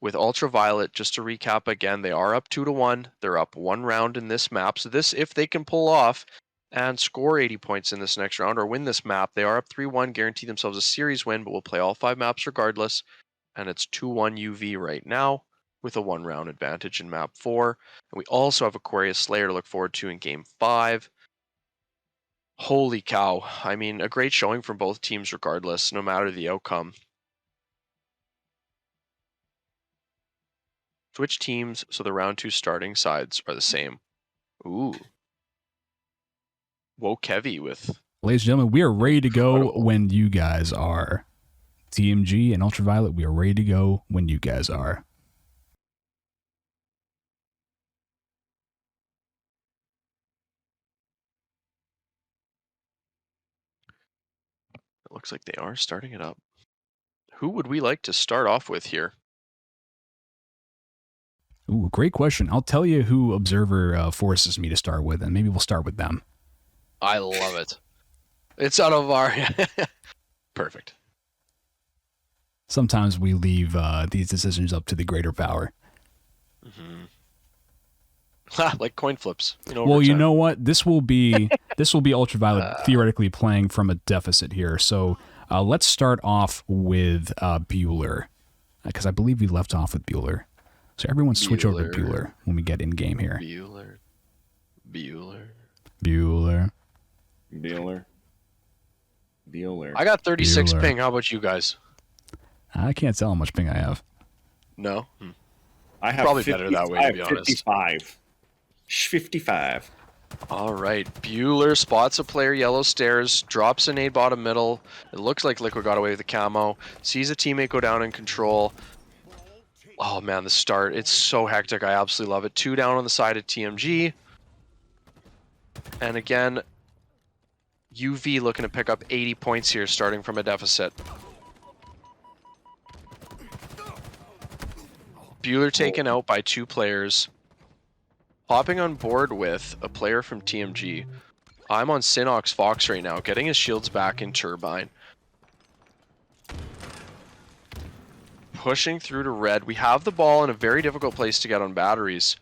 [SPEAKER 3] with Ultraviolet. Just to recap again, they are up 2-1. They're up 1 round in this map. So this, if they can pull off and score 80 points in this next round or win this map, they are up 3-1, guarantee themselves a series win, but will play all 5 maps regardless. And it's 2-1 UV right now with a 1 round advantage in map 4. And we also have Aquarius Slayer to look forward to in game 5. Holy cow. I mean, a great showing from both teams regardless, no matter the outcome. Switch teams so the round 2 starting sides are the same. Ooh. Whoa, Kevy with...
[SPEAKER 1] Ladies and gentlemen, we are ready to go
[SPEAKER 3] Incredible.
[SPEAKER 1] when you guys are. TMG and Ultraviolet, we are ready to go when you guys are.
[SPEAKER 3] It looks like they are starting it up. Who would we like to start off with here?
[SPEAKER 1] Ooh, great question. I'll tell you who Observer forces me to start with, and maybe we'll start with them.
[SPEAKER 3] I love it. It's out of our... Perfect.
[SPEAKER 1] Sometimes we leave these decisions up to the greater power.
[SPEAKER 3] Like coin flips.
[SPEAKER 1] Well, you know what? This will be Ultraviolet theoretically playing from a deficit here. So let's start off with Bueller, because I believe we left off with Bueller. So everyone switch over to Bueller when we get in game here.
[SPEAKER 3] Bueller.
[SPEAKER 2] Bueller.
[SPEAKER 3] I got 36
[SPEAKER 1] Bueller.
[SPEAKER 3] ping. How about you guys?
[SPEAKER 1] I can't tell how much ping I have.
[SPEAKER 3] No?
[SPEAKER 2] I have
[SPEAKER 3] Probably better that way, to be honest.
[SPEAKER 2] 55. 55.
[SPEAKER 3] All right. Bueller spots a player, yellow stairs, drops a nade bottom middle. It looks like Liquid got away with the camo. Sees a teammate go down in control. Oh, man, the start. It's so hectic. I absolutely love it. 2 down on the side of TMG. And again, UV looking to pick up 80 points here, starting from a deficit. Bueller taken out by 2 players. Hopping on board with a player from TMG. I'm on Sinox Fox right now, getting his shields back in Turbine. Pushing through to red. We have the ball in a very difficult place to get on batteries.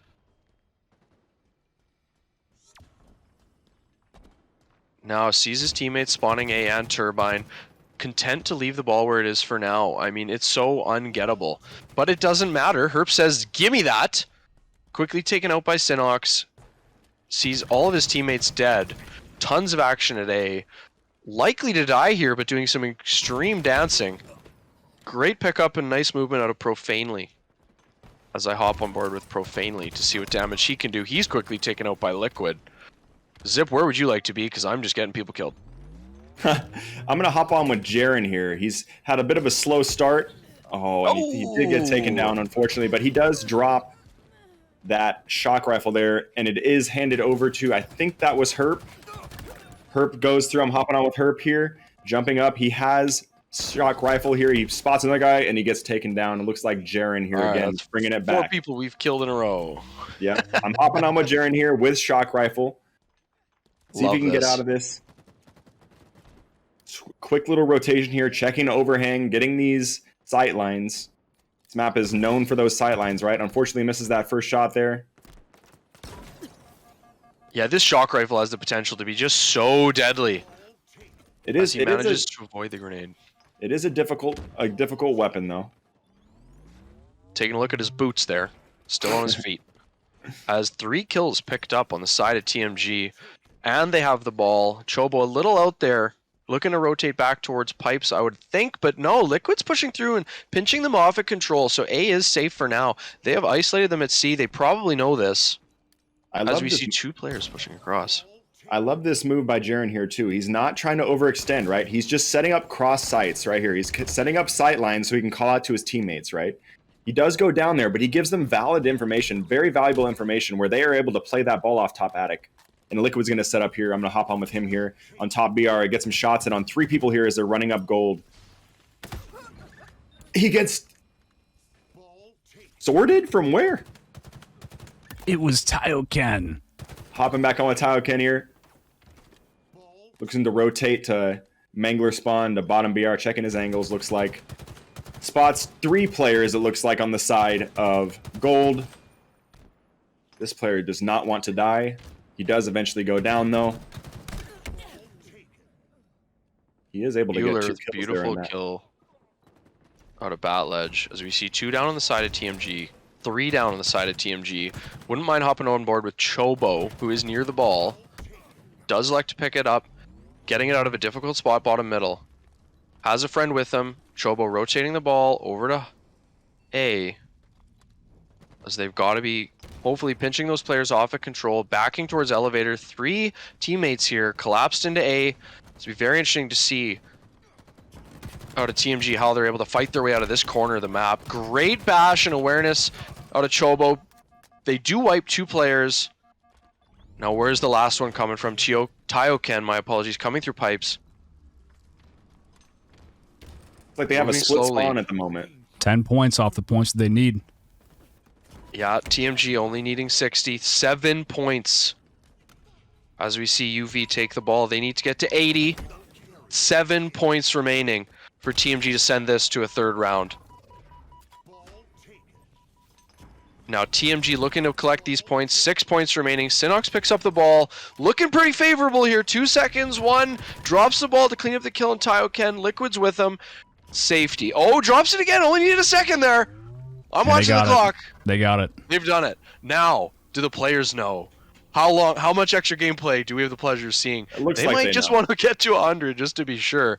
[SPEAKER 3] Now sees his teammates spawning A and Turbine. Content to leave the ball where it is for now. I mean, it's so ungettable. But it doesn't matter. Herp says, gimme that! Quickly taken out by Sinox. Sees all of his teammates dead. Tons of action at A. Likely to die here, but doing some extreme dancing. Great pickup and nice movement out of Profanely. As I hop on board with Profanely to see what damage he can do. He's quickly taken out by Liquid. Zip, where would you like to be? Because I'm just getting people killed.
[SPEAKER 2] I'm going to hop on with Jaren here. He's had a bit of a slow start. Oh, and he did get taken down, unfortunately. But he does drop that shock rifle there. And it is handed over to, I think that was Herp. Herp goes through. I'm hopping on with Herp here. Jumping up. He has shock rifle here. He spots another guy, and he gets taken down. It looks like Jaren here again, bringing it back.
[SPEAKER 3] 4 people we've killed in a row.
[SPEAKER 2] Yeah, I'm hopping on with Jaren here with shock rifle. See if he can get out of this. Quick little rotation here, checking overhang, getting these sight lines. This map is known for those sight lines, right? Unfortunately, misses that first shot there.
[SPEAKER 3] Yeah, this shock rifle has the potential to be just so deadly.
[SPEAKER 2] It is.
[SPEAKER 3] As he manages to avoid the grenade.
[SPEAKER 2] It is a difficult weapon, though.
[SPEAKER 3] Taking a look at his boots there, still on his feet. As 3 kills picked up on the side of TMG, and they have the ball. Chobo a little out there, looking to rotate back towards pipes, I would think, but no, Liquid's pushing through and pinching them off at control, so A is safe for now. They have isolated them at C. They probably know this, as we see 2 players pushing across.
[SPEAKER 2] I love this move by Jaren here, too. He's not trying to overextend, right? He's just setting up cross sights right here. He's setting up sight lines so he can call out to his teammates, right? He does go down there, but he gives them valid information, very valuable information, where they are able to play that ball off top attic and Liquid's going to set up here. I'm going to hop on with him here on top BR. Get some shots in on 3 people here as they're running up gold. He gets sorted from where?
[SPEAKER 1] It was Taioken.
[SPEAKER 2] Hopping back on with Taioken here. Looking to rotate to Mangler spawn to bottom BR, checking his angles, looks like. Spots 3 players, it looks like, on the side of gold. This player does not want to die. He does eventually go down, though. He is able to get 2 kills
[SPEAKER 3] beautiful
[SPEAKER 2] there in that.
[SPEAKER 3] kill out of bat ledge, as we see 2 down on the side of TMG, 3 down on the side of TMG. Wouldn't mind hopping on board with Chobo, who is near the ball. Does like to pick it up, getting it out of a difficult spot, bottom middle. Has a friend with him. Chobo rotating the ball over to A, as they've got to be hopefully pinching those players off at control, backing towards elevator. 3 teammates here collapsed into A. It's be very interesting to see out of TMG how they're able to fight their way out of this corner of the map. Great bash and awareness out of Chobo. They do wipe 2 players. Now where's the last one coming from? Taioken, my apologies, coming through pipes.
[SPEAKER 2] It's like they have a
[SPEAKER 3] Moving
[SPEAKER 2] split
[SPEAKER 3] slowly.
[SPEAKER 2] spawn at the moment.
[SPEAKER 1] 10 points off the points that they need.
[SPEAKER 3] Yeah, TMG only needing 67 points. As we see UV take the ball, they need to get to 80. 7 points remaining for TMG to send this to a 3rd round. Now TMG looking to collect these points. 6 points remaining. Synox picks up the ball. Looking pretty favorable here. 2 seconds. 1 drops the ball to clean up the kill on Taioken. Liquid's with him. Safety. Oh, drops it again. Only needed a second there. I'm
[SPEAKER 1] And they
[SPEAKER 3] watching the
[SPEAKER 1] got it.
[SPEAKER 3] clock.
[SPEAKER 1] They got it.
[SPEAKER 3] They've done it. Now, do the players know? How much extra gameplay do we have the pleasure of seeing?
[SPEAKER 2] It looks
[SPEAKER 3] They
[SPEAKER 2] like
[SPEAKER 3] might
[SPEAKER 2] they
[SPEAKER 3] just
[SPEAKER 2] know.
[SPEAKER 3] want to get to 100 just to be sure.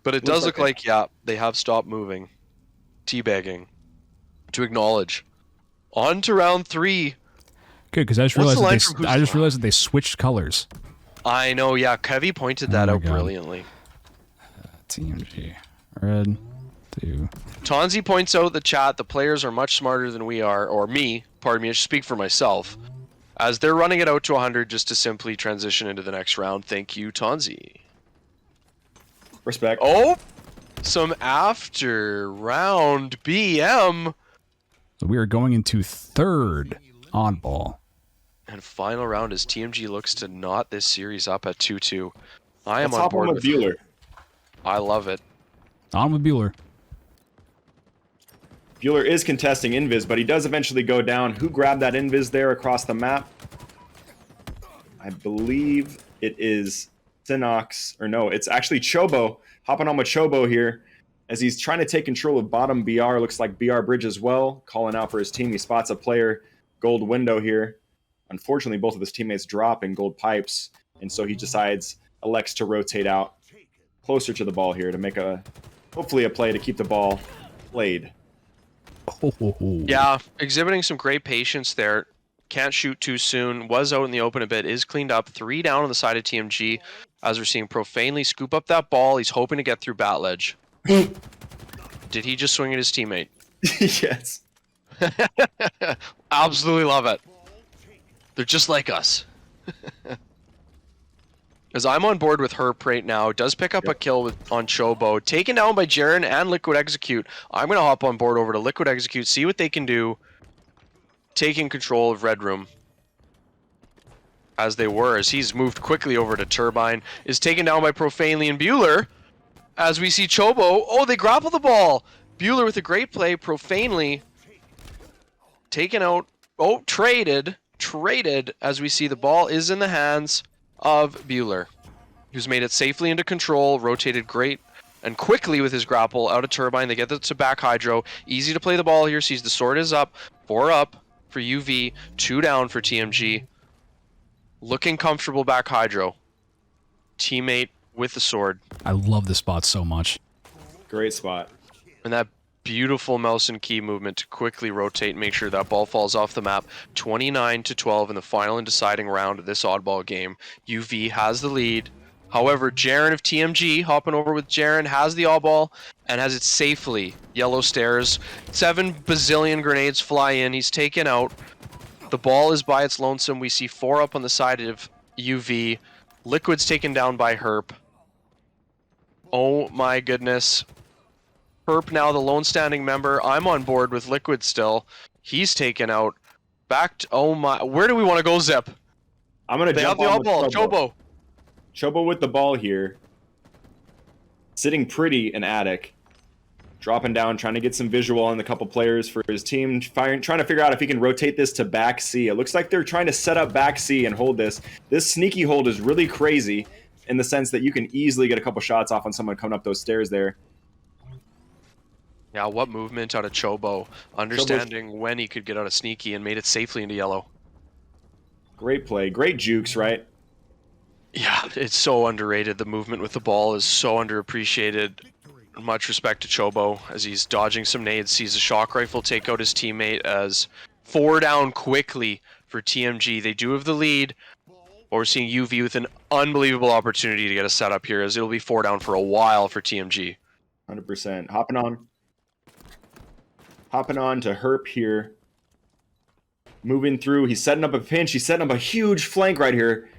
[SPEAKER 3] But it does
[SPEAKER 2] Looks
[SPEAKER 3] look
[SPEAKER 2] like
[SPEAKER 3] like, yeah, they have stopped moving. Teabagging. To acknowledge. On to round 3.
[SPEAKER 1] Good, because I just
[SPEAKER 3] What's the line
[SPEAKER 1] realized
[SPEAKER 3] from
[SPEAKER 1] that
[SPEAKER 3] Who's
[SPEAKER 1] I just
[SPEAKER 3] the Line?
[SPEAKER 1] realized that they switched colors.
[SPEAKER 3] I know, yeah. Kevy pointed that
[SPEAKER 1] my
[SPEAKER 3] out
[SPEAKER 1] God.
[SPEAKER 3] brilliantly.
[SPEAKER 1] TMG. Red, 2.
[SPEAKER 3] Tonzi points out in the chat the players are much smarter than we are, or me, pardon me, I should speak for myself, as they're running it out to 100 just to simply transition into the next round. Thank you, Tonzi.
[SPEAKER 2] Respect.
[SPEAKER 3] Oh, some after round BM.
[SPEAKER 1] So we are going into 3rd oddball.
[SPEAKER 3] And final round as TMG looks to knot this series up at 2-2. I am
[SPEAKER 2] Let's
[SPEAKER 3] on
[SPEAKER 2] hop
[SPEAKER 3] board
[SPEAKER 2] on with Bueller.
[SPEAKER 3] I love it.
[SPEAKER 1] On with Bueller.
[SPEAKER 2] Bueller is contesting Invis, but he does eventually go down. Who grabbed that Invis there across the map? I believe it is Synox, or no, it's actually Chobo. Hopping on with Chobo here as he's trying to take control of bottom BR. Looks like BR Bridge as well, calling out for his team. He spots a player, gold window here. Unfortunately, both of his teammates drop in gold pipes, and so he elects to rotate out closer to the ball here to make hopefully a play to keep the ball played.
[SPEAKER 3] Yeah, exhibiting some great patience there. Can't shoot too soon. Was out in the open a bit. Is cleaned up. 3 down on the side of TMG. As we're seeing Profanely scoop up that ball. He's hoping to get through bat ledge. Did he just swing at his teammate?
[SPEAKER 2] Yes.
[SPEAKER 3] Absolutely love it. They're just like us. As I'm on board with Herp right now, does pick up a kill on Chobo. Taken down by Jaren and Liquid Execute. I'm going to hop on board over to Liquid Execute, see what they can do. Taking control of Red Room. As they were, as he's moved quickly over to Turbine. Is taken down by Profanely and Bueller. As we see Chobo. Oh, they grapple the ball. Bueller with a great play. Profanely taken out. Oh, traded. Traded as we see the ball is in the hands of Bueller, who's made it safely into control, rotated great and quickly with his grapple out of Turbine. They get it to back Hydro. Easy to play the ball here. Sees the sword is up. 4 up for UV. 2 down for TMG. Looking comfortable back Hydro. Teammate with the sword.
[SPEAKER 1] I love this spot so much.
[SPEAKER 2] Great spot.
[SPEAKER 3] And that beautiful mouse and key movement to quickly rotate and make sure that ball falls off the map. 29-12 in the final and deciding round of this oddball game. UV has the lead. However, Jaren of TMG, hopping over with Jaren, has the oddball and has it safely. Yellow stairs. 7 bazillion grenades fly in. He's taken out. The ball is by its lonesome. We see 4 up on the side of UV. Liquid's taken down by Herp. Oh my goodness. Herp now the lone standing member. I'm on board with Liquid still. He's taken out. Back to, oh my, where do we want to go, Zip?
[SPEAKER 2] I'm gonna
[SPEAKER 3] They have
[SPEAKER 2] jump
[SPEAKER 3] the
[SPEAKER 2] on
[SPEAKER 3] odd
[SPEAKER 2] with
[SPEAKER 3] ball.
[SPEAKER 2] Chobo.
[SPEAKER 3] Chobo.
[SPEAKER 2] Chobo with the ball here. Sitting pretty in attic. Dropping down, trying to get some visual on the couple players for his team. Trying to figure out if he can rotate this to back C. It looks like they're trying to set up back C and hold this. This sneaky hold is really crazy in the sense that you can easily get a couple shots off on someone coming up those stairs there.
[SPEAKER 3] Yeah, what movement out of Chobo. Understanding when he could get out of sneaky and made it safely into yellow.
[SPEAKER 2] Great play. Great jukes, right?
[SPEAKER 3] Yeah, it's so underrated. The movement with the ball is so underappreciated. Much respect to Chobo as he's dodging some nades, sees a shock rifle take out his teammate as 4 down quickly for TMG. They do have the lead, but we're seeing UV with an unbelievable opportunity to get a setup here as it'll be 4 down for a while for TMG.
[SPEAKER 2] 100%. Hopping on to Herp here. Moving through. He's setting up a pinch. He's setting up a huge flank right here.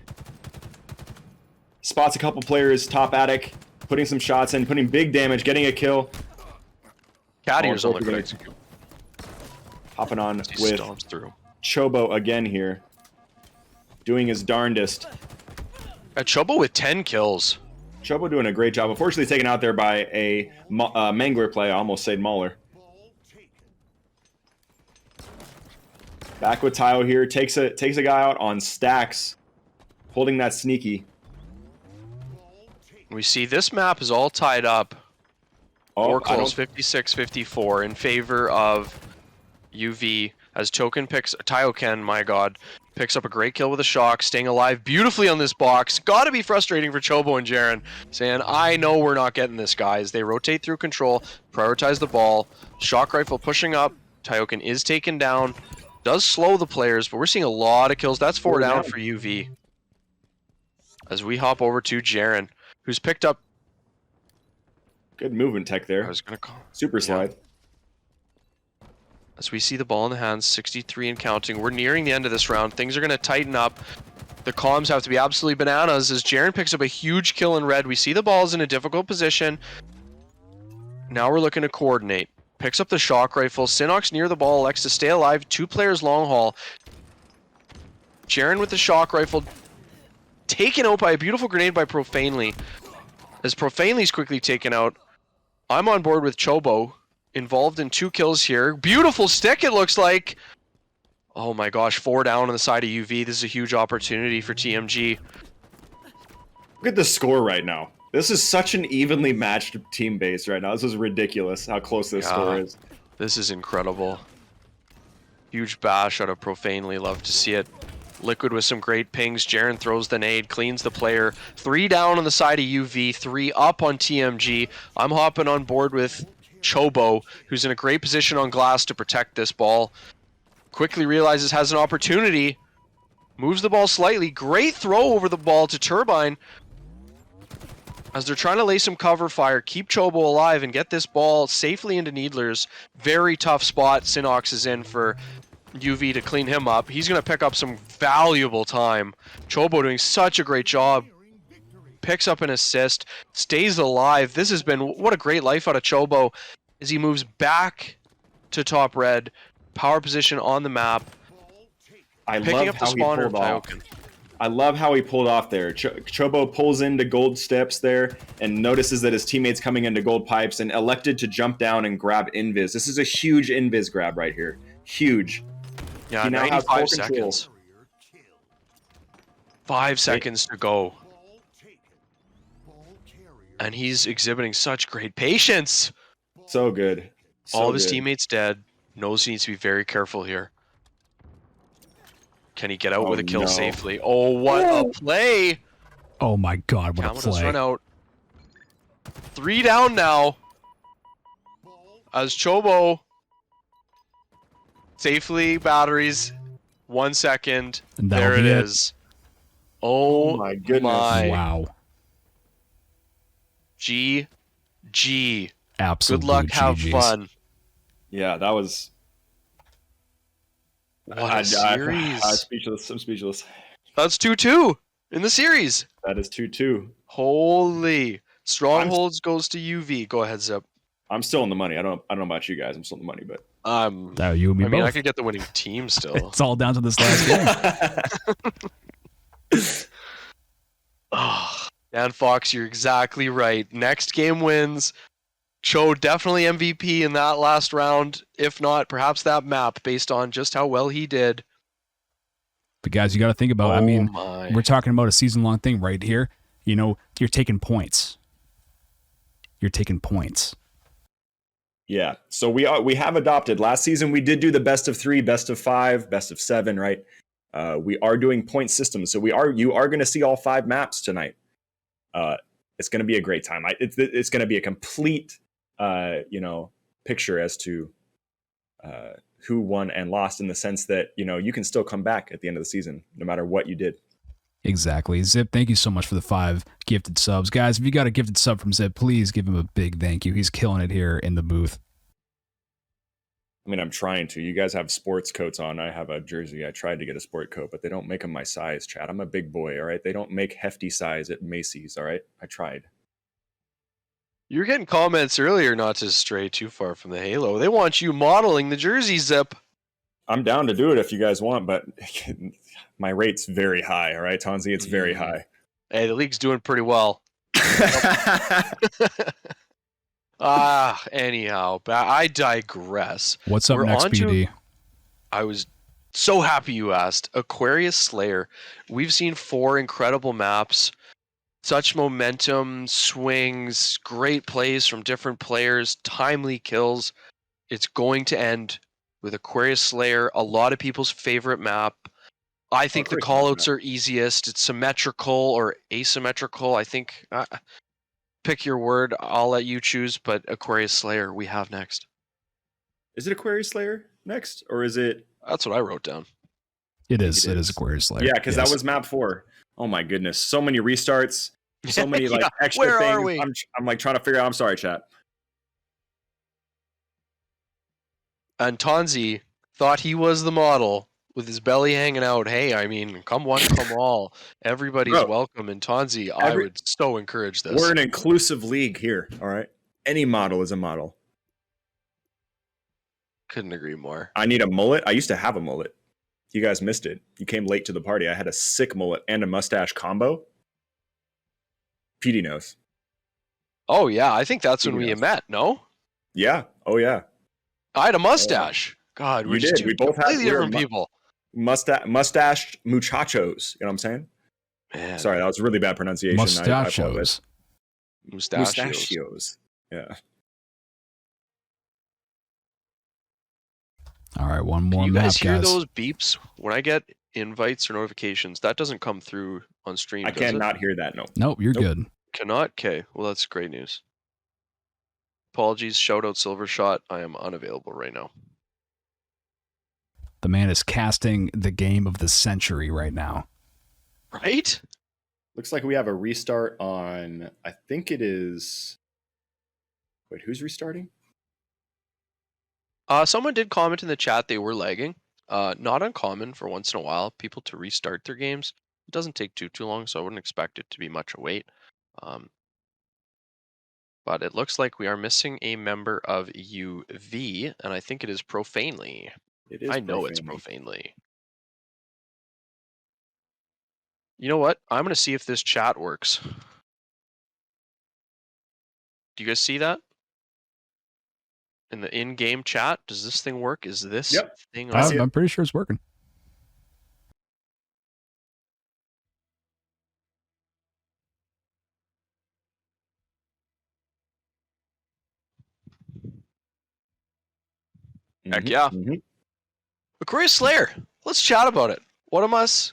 [SPEAKER 2] Spots a couple players, top attic, putting some shots in, putting big damage, getting a kill.
[SPEAKER 3] Cadier's on Liquid Execute.
[SPEAKER 2] Hopping on
[SPEAKER 3] He
[SPEAKER 2] with
[SPEAKER 3] stomps through.
[SPEAKER 2] Chobo again here. Doing his darndest.
[SPEAKER 3] Chobo with 10 kills.
[SPEAKER 2] Chobo doing a great job. Unfortunately taken out there by a Mangler play. I almost said Mauler. Back with Tayo here. Takes a guy out on stacks. Holding that sneaky.
[SPEAKER 3] We see this map is all tied up.
[SPEAKER 2] Oh,
[SPEAKER 3] Or close 56-54 in favor of UV as Tayoken, my god, picks up a great kill with a shock, staying alive beautifully on this box. Gotta be frustrating for Chobo and Jaren, saying, I know we're not getting this, guys. They rotate through control, prioritize the ball, shock rifle pushing up, Tayoken is taken down, does slow the players, but we're seeing a lot of kills. That's 4 down for UV. As we hop over to Jaren, who's picked up.
[SPEAKER 2] Good movement tech there.
[SPEAKER 3] I was gonna call
[SPEAKER 2] Super slide.
[SPEAKER 3] As we see the ball in the hands, 63 and counting. We're nearing the end of this round. Things are gonna tighten up. The comms have to be absolutely bananas as Jaren picks up a huge kill in red. We see the ball's in a difficult position. Now we're looking to coordinate. Picks up the shock rifle. Sinox near the ball, elects to stay alive. 2 players long haul. Jaren with the shock rifle. Taken out by a beautiful grenade by Profanely. As Profanely's quickly taken out, I'm on board with Chobo. Involved in 2 kills here. Beautiful stick, it looks like. Oh my gosh, 4 down on the side of UV. This is a huge opportunity for TMG.
[SPEAKER 2] Look at the score right now. This is such an evenly matched team base right now. This is ridiculous how close this score is.
[SPEAKER 3] This is incredible. Huge bash out of Profanely. Love to see it. Liquid with some great pings. Jaren throws the nade, cleans the player. 3 down on the side of UV, 3 up on TMG. I'm hopping on board with Chobo, who's in a great position on glass to protect this ball. Quickly realizes has an opportunity. Moves the ball slightly. Great throw over the ball to Turbine. As they're trying to lay some cover fire, keep Chobo alive and get this ball safely into Needlers. Very tough spot Sinox is in for UV to clean him up. He's going to pick up some valuable time. Chobo doing such a great job. Picks up an assist, stays alive. This has been, what a great life out of Chobo as he moves back to top red. Power position on the map. Picking up the spawner of Tayoken.
[SPEAKER 2] I love how he pulled off there. Chobo pulls into gold steps there and notices that his teammate's coming into gold pipes and elected to jump down and grab invis. This is a huge invis grab right here. Huge.
[SPEAKER 3] Yeah, 95 seconds. 5 seconds to go. And he's exhibiting such great patience.
[SPEAKER 2] So good.
[SPEAKER 3] All of his teammates dead. Knows he needs to be very careful here. Can he get out with a kill safely? Oh, what a play!
[SPEAKER 1] Oh my god, what a
[SPEAKER 3] Does
[SPEAKER 1] play.
[SPEAKER 3] run out. 3 down now. As Chobo safely batteries. 1 second.
[SPEAKER 1] And that'll
[SPEAKER 3] there it
[SPEAKER 1] be it.
[SPEAKER 3] is. Oh
[SPEAKER 2] my goodness.
[SPEAKER 1] Wow.
[SPEAKER 3] GG.
[SPEAKER 1] Absolute
[SPEAKER 3] Good luck, have
[SPEAKER 1] GGs.
[SPEAKER 3] fun.
[SPEAKER 2] Yeah, that was...
[SPEAKER 3] What a series.
[SPEAKER 2] I'm speechless.
[SPEAKER 3] That's 2-2. in the series.
[SPEAKER 2] That is 2-2.
[SPEAKER 3] Holy. Strongholds goes to UV. Go ahead, Zip.
[SPEAKER 2] I'm still in the money. I don't know about you guys. I'm still in the money, but
[SPEAKER 1] Oh, you and me
[SPEAKER 3] I mean,
[SPEAKER 1] both.
[SPEAKER 3] I could get the winning team still.
[SPEAKER 1] It's all down to this last game.
[SPEAKER 3] Oh, Dan Fox, you're exactly right. Next game wins. Cho definitely MVP in that last round. If not, perhaps that map based on just how well he did.
[SPEAKER 1] But guys, you got to think about, I mean,
[SPEAKER 3] my.
[SPEAKER 1] we're talking about a season-long thing right here. You know, you're taking points. You're taking points.
[SPEAKER 2] yeah. So we have adopted. Last season we did do the best of 3, best of 5, best of 7, right? We are doing point systems, so you are going to see all 5 maps tonight. It's going to be a great time. It's going to be a complete, picture as to who won and lost, in the sense that you can still come back at the end of the season, no matter what you did.
[SPEAKER 1] Exactly. Zip, thank you so much for the 5 gifted subs. Guys, if you got a gifted sub from Zip, please give him a big thank you. He's killing it here in the booth.
[SPEAKER 2] I mean, I'm trying to. You guys have sports coats on. I have a jersey. I tried to get a sport coat, but they don't make them my size, Chad. I'm a big boy, all right? They don't make hefty size at Macy's, all right? I tried.
[SPEAKER 3] You were getting comments earlier not to stray too far from the Halo. They want you modeling the jersey, Zip.
[SPEAKER 2] I'm down to do it if you guys want, but my rate's very high, all right, Tonzi? It's very high.
[SPEAKER 3] Hey, the league's doing pretty well. Anyhow, I digress.
[SPEAKER 1] What's up
[SPEAKER 3] We're
[SPEAKER 1] next,
[SPEAKER 3] on to-
[SPEAKER 1] BD?
[SPEAKER 3] I was so happy you asked. Aquarius Slayer. We've seen 4 incredible maps. Such momentum, swings, great plays from different players, timely kills. It's going to end with Aquarius Slayer, a lot of people's favorite map. I think the callouts are easiest. It's symmetrical or asymmetrical. I think, pick your word. I'll let you choose, but Aquarius Slayer we have next.
[SPEAKER 2] Is it Aquarius Slayer next, or is it?
[SPEAKER 3] That's what I wrote down.
[SPEAKER 1] It is Aquarius Slayer.
[SPEAKER 2] Yeah, because
[SPEAKER 1] Yes.
[SPEAKER 2] that was map 4. Oh my goodness, so many restarts, so many
[SPEAKER 3] Yeah,
[SPEAKER 2] extra
[SPEAKER 3] where
[SPEAKER 2] things.
[SPEAKER 3] are we?
[SPEAKER 2] I'm like trying to figure out. I'm sorry, chat.
[SPEAKER 3] And Tonzi thought he was the model with his belly hanging out. Hey, I mean, come one, come all. Everybody's
[SPEAKER 2] Bro.
[SPEAKER 3] welcome. And Tonzi, I would so encourage this.
[SPEAKER 2] We're an inclusive league here, all right? Any model is a model.
[SPEAKER 3] Couldn't agree more.
[SPEAKER 2] I need a mullet. I used to have a mullet. You guys missed it. You came late to the party. I had a sick mullet and a mustache combo. PD knows.
[SPEAKER 3] Oh, yeah. I think that's when we
[SPEAKER 2] Yes.
[SPEAKER 3] met, no?
[SPEAKER 2] Yeah. Oh, yeah.
[SPEAKER 3] I had a mustache. God,
[SPEAKER 2] You
[SPEAKER 3] we're just
[SPEAKER 2] did.
[SPEAKER 3] two
[SPEAKER 2] We both had-
[SPEAKER 3] completely
[SPEAKER 2] we were
[SPEAKER 3] different people.
[SPEAKER 2] Mustached muchachos. You know what I'm saying?
[SPEAKER 3] Man,
[SPEAKER 2] Sorry, that was really bad pronunciation. I apologize.
[SPEAKER 1] Mustachios.
[SPEAKER 3] mustachios.
[SPEAKER 2] Yeah.
[SPEAKER 1] All right, one
[SPEAKER 3] Can
[SPEAKER 1] more
[SPEAKER 3] you
[SPEAKER 1] map,
[SPEAKER 3] guys hear
[SPEAKER 1] guys.
[SPEAKER 3] those beeps? When I get invites or notifications, that doesn't come through on stream,
[SPEAKER 2] I
[SPEAKER 3] does it?
[SPEAKER 2] cannot hear that. No.
[SPEAKER 1] Nope, you're
[SPEAKER 2] Nope.
[SPEAKER 1] good.
[SPEAKER 3] Cannot? Okay, well, that's great news. Apologies, shout out Silver Shot. I am unavailable right now.
[SPEAKER 1] The man is casting the game of the century right now.
[SPEAKER 3] Right?
[SPEAKER 2] Looks like we have a restart on. I think it is. Wait, who's restarting?
[SPEAKER 3] Someone did comment in the chat they were lagging. Not uncommon for once in a while, people to restart their games. It doesn't take too long, so I wouldn't expect it to be much a wait. But it looks like we are missing a member of UV, and I think it is Profanely.
[SPEAKER 2] It is.
[SPEAKER 3] I know it's Profanely. You know what? I'm going to see if this chat works. Do you guys see that? In the in-game chat, does this thing work? Is this
[SPEAKER 2] Yep.
[SPEAKER 3] thing
[SPEAKER 2] I
[SPEAKER 3] on?
[SPEAKER 2] see it.
[SPEAKER 1] I'm pretty sure it's working.
[SPEAKER 3] Heck yeah.
[SPEAKER 2] Mhm.
[SPEAKER 3] Aquarius Slayer, let's chat about it. What am us?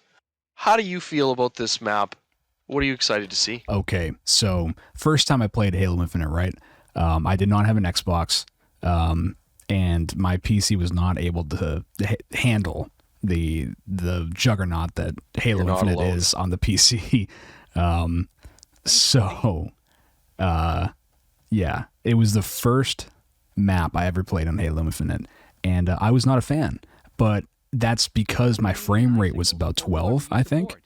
[SPEAKER 3] How do you feel about this map? What are you excited to see?
[SPEAKER 1] Okay, so first time I played Halo Infinite, right? I did not have an Xbox, and my PC was not able to handle the juggernaut that Halo
[SPEAKER 3] You're not
[SPEAKER 1] Infinite
[SPEAKER 3] alone.
[SPEAKER 1] is on the PC. Yeah, it was the first map I ever played on Halo Infinite, and I was not a fan. But that's because my frame rate was about 12, I think.